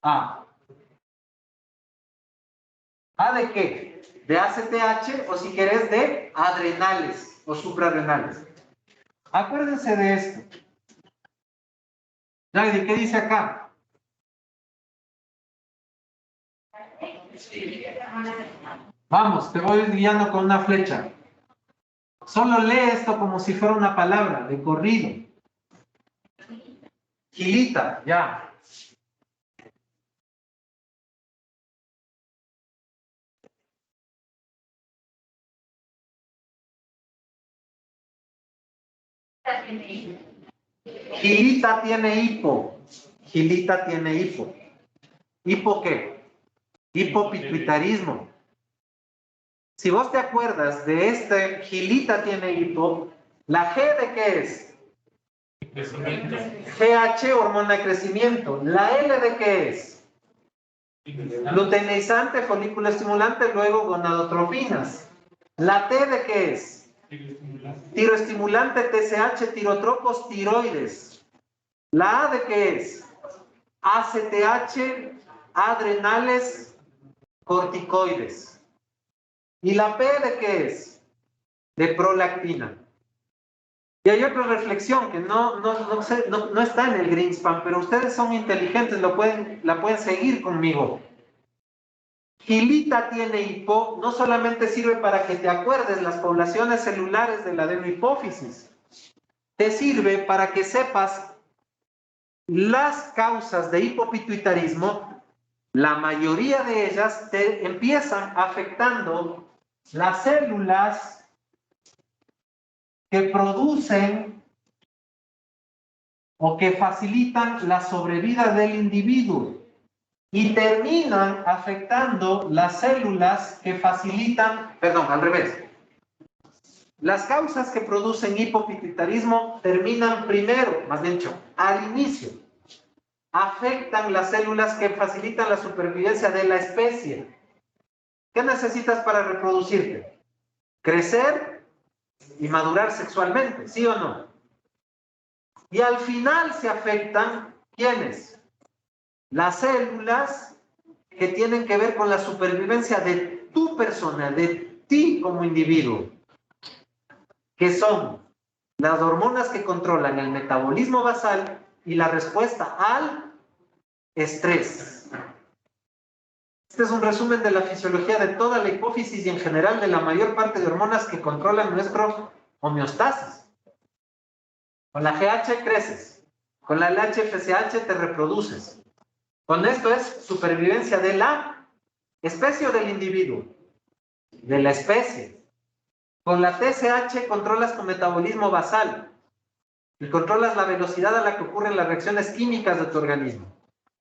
A. ¿A de qué? De ACTH o si querés de adrenales o suprarrenales. Acuérdense de esto. ¿De qué dice acá? Vamos, te voy guiando con una flecha. Solo lee esto como si fuera una palabra, de corrido. Gilita, ya. Gilita tiene hipo. Gilita tiene hipo. ¿Hipo qué? Hipopituitarismo. Si vos te acuerdas de este Gilita tiene hipo, ¿la G de qué es? GH, hormona de crecimiento. ¿La L de qué es? Luteinizante, folículo estimulante, luego gonadotropinas. ¿La T de qué es? Tiroestimulante, TSH, tirotropos, tiroides. ¿La A de qué es? ACTH, adrenales, corticoides. ¿Y la P de qué es? De prolactina. Y hay otra reflexión que no está en el Greenspan, pero ustedes son inteligentes, la pueden seguir conmigo. Gilita tiene hipo, no solamente sirve para que te acuerdes las poblaciones celulares de la adenohipófisis, te sirve para que sepas las causas de hipopituitarismo. La mayoría de ellas te empiezan afectando las células que producen o que facilitan la sobrevida del individuo y terminan afectando las células que facilitan, perdón, al revés. Las causas que producen hipopituitarismo terminan primero, más bien dicho, al inicio. Afectan las células que facilitan la supervivencia de la especie. ¿Qué necesitas para reproducirte? Crecer y madurar sexualmente, ¿sí o no? Y al final se afectan, ¿quiénes? Las células que tienen que ver con la supervivencia de tu persona, de ti como individuo, que son las hormonas que controlan el metabolismo basal y la respuesta al estrés. Este es un resumen de la fisiología de toda la hipófisis y en general de la mayor parte de hormonas que controlan nuestra homeostasis. Con la GH creces, con la LH-FSH te reproduces. Con esto es supervivencia de la especie o del individuo, de la especie. Con la TSH controlas tu metabolismo basal y controlas la velocidad a la que ocurren las reacciones químicas de tu organismo.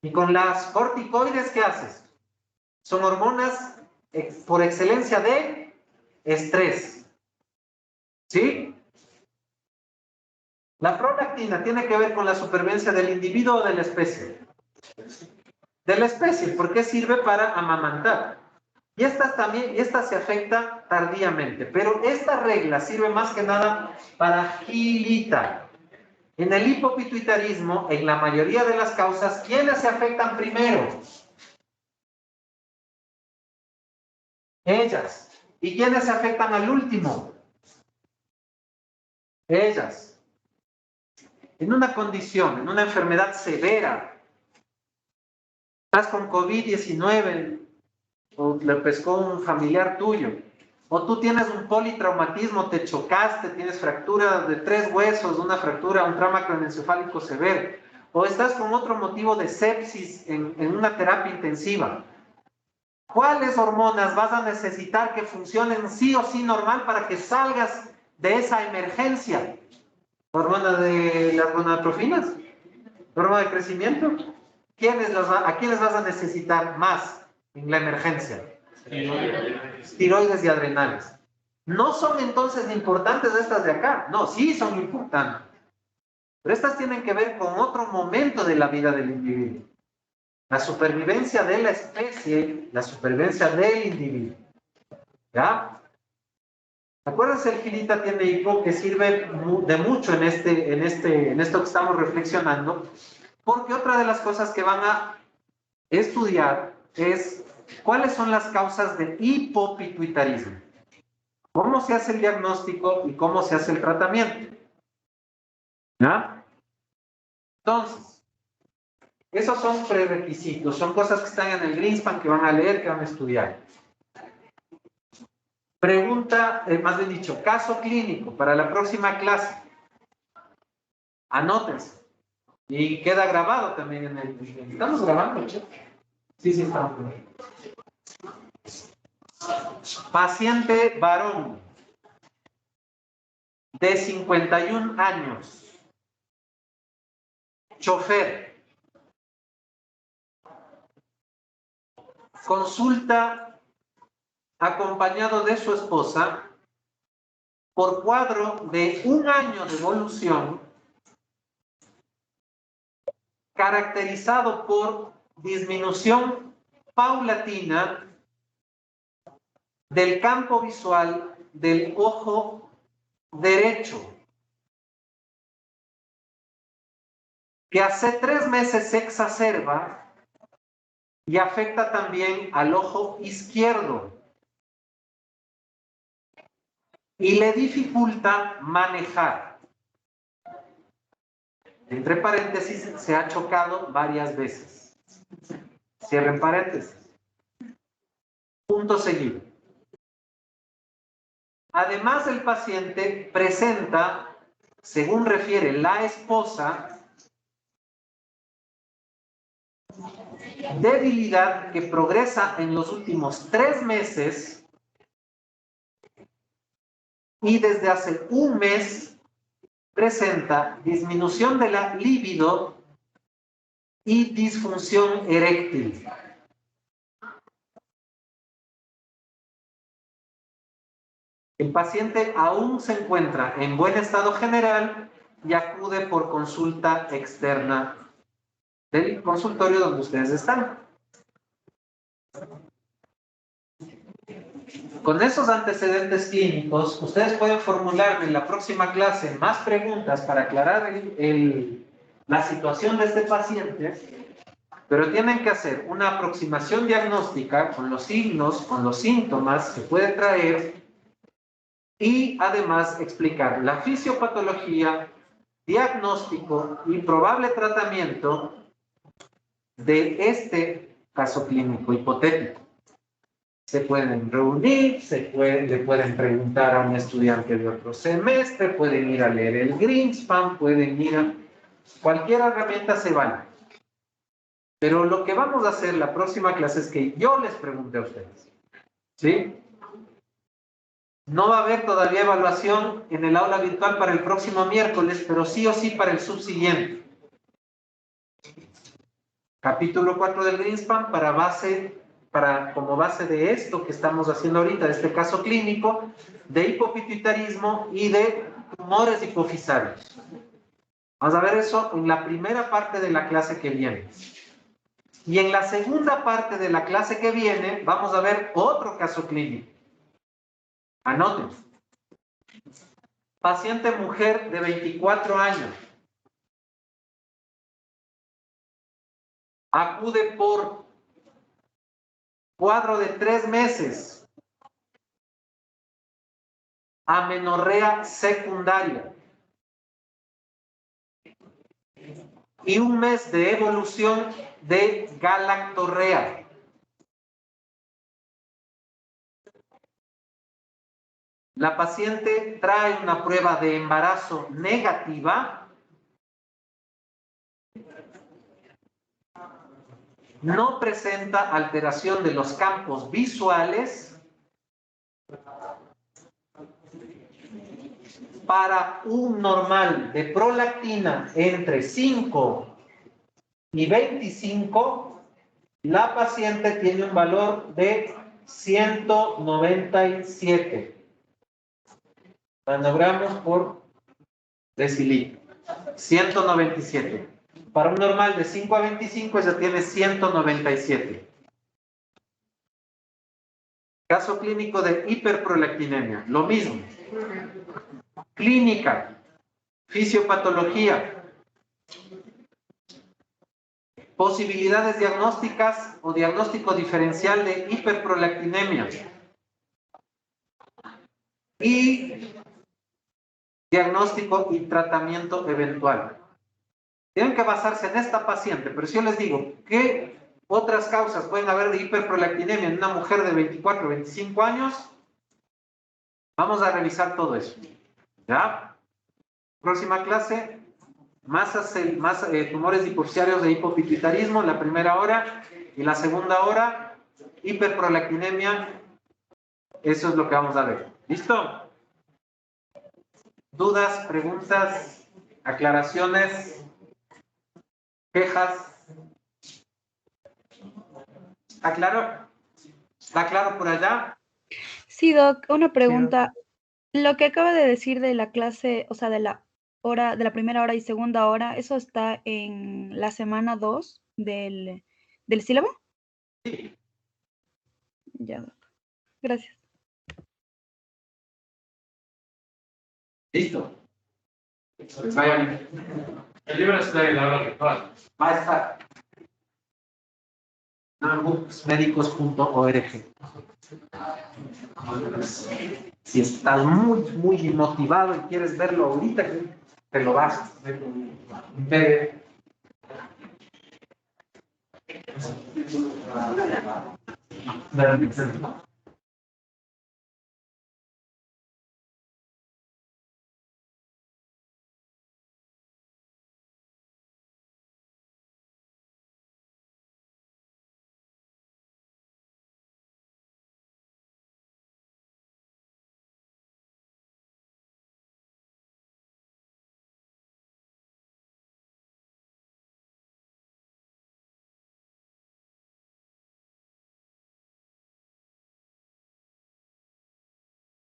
Y con las corticoides, ¿qué haces? Son hormonas por excelencia de estrés. ¿Sí? La prolactina tiene que ver con la supervivencia del individuo o de la especie. De la especie, porque sirve para amamantar. Y esta se afecta tardíamente, pero esta regla sirve más que nada para Gilita. En el hipopituitarismo, en la mayoría de las causas, ¿quiénes se afectan primero? Ellas. ¿Y quiénes se afectan al último? Ellas. En una condición, en una enfermedad severa, estás con COVID-19, o le pescó un familiar tuyo, o tú tienes un politraumatismo, te chocaste, tienes fractura de 3 huesos, una fractura, un trauma craneoencefálico severo, o estás con otro motivo de sepsis en una terapia intensiva. ¿Cuáles hormonas vas a necesitar que funcionen sí o sí normal para que salgas de esa emergencia? ¿Hormona de las gonadotrofinas? ¿Hormona de crecimiento? ¿A quiénes vas a necesitar más en la emergencia? Tiroides y adrenales. ¿No son entonces importantes estas de acá? No, sí son importantes. Pero estas tienen que ver con otro momento de la vida del individuo. La supervivencia de la especie, la supervivencia del individuo. ¿Ya? Acuérdense, el Gilita tiene hipo que sirve de mucho en esto que estamos reflexionando, porque otra de las cosas que van a estudiar es cuáles son las causas de hipopituitarismo, cómo se hace el diagnóstico y cómo se hace el tratamiento. ¿Ya? Entonces, esos son prerequisitos, son cosas que están en el Greenspan, que van a leer, que van a estudiar. Pregunta, más bien dicho, caso clínico para la próxima clase. Anótense. Y queda grabado también en el... ¿Estamos grabando, che? Sí, estamos grabando. Paciente varón de 51 años. Chofer. Consulta acompañado de su esposa por cuadro de 1 año de evolución caracterizado por disminución paulatina del campo visual del ojo derecho, que hace 3 meses se exacerba y afecta también al ojo izquierdo y le dificulta manejar. Entre paréntesis, se ha chocado varias veces. Cierren paréntesis. Punto seguido. Además, el paciente presenta, según refiere la esposa, debilidad que progresa en los últimos 3 meses y desde hace 1 mes presenta disminución de la libido y disfunción eréctil. El paciente aún se encuentra en buen estado general y acude por consulta externa del consultorio donde ustedes están. Con esos antecedentes clínicos, ustedes pueden formularme en la próxima clase más preguntas para aclarar la situación de este paciente, pero tienen que hacer una aproximación diagnóstica con los signos, con los síntomas que puede traer y además explicar la fisiopatología, diagnóstico y probable tratamiento de este caso clínico hipotético. Se pueden reunir, le pueden preguntar a un estudiante de otro semestre, pueden ir a leer el Greenspan, pueden ir a... Cualquier herramienta se vale. Pero lo que vamos a hacer la próxima clase es que yo les pregunte a ustedes. ¿Sí? No va a haber todavía evaluación en el aula virtual para el próximo miércoles, pero sí o sí para el subsiguiente. Capítulo 4 del Greenspan como base de esto que estamos haciendo ahorita, de este caso clínico, de hipopituitarismo y de tumores hipofisarios. Vamos a ver eso en la primera parte de la clase que viene. Y en la segunda parte de la clase que viene, vamos a ver otro caso clínico. Anoten. Paciente mujer de 24 años. Acude por cuadro de 3 meses. Amenorrea secundaria. Y 1 mes de evolución de galactorrea. La paciente trae una prueba de embarazo negativa. No presenta alteración de los campos visuales. Para un normal de prolactina entre 5 y 25, la paciente tiene un valor de 197 nanogramos por decilitro. 197. Para un normal de 5 a 25, ella tiene 197. Caso clínico de hiperprolactinemia, lo mismo. Clínica, fisiopatología, posibilidades diagnósticas o diagnóstico diferencial de hiperprolactinemia y diagnóstico y tratamiento eventual. Tienen que basarse en esta paciente, pero si yo les digo, ¿qué otras causas pueden haber de hiperprolactinemia en una mujer de 24 o 25 años? Vamos a revisar todo eso. ¿Ya? Próxima clase, tumores hipofisiarios de hipopituitarismo, la primera hora, y la segunda hora, hiperprolactinemia. Eso es lo que vamos a ver. ¿Listo? ¿Dudas, preguntas, aclaraciones, quejas? ¿Está claro? ¿Está claro por allá? Sí, Doc, una pregunta. Lo que acaba de decir de la clase, o sea, de la hora, de la primera hora y segunda hora, ¿eso está en la semana 2 del sílabo? Sí. Ya, Doc. Gracias. Listo. Vayan. El libro está en la hora virtual. Va a estar. Booksmedicos.org. Si estás muy motivado y quieres verlo ahorita, te lo bajas.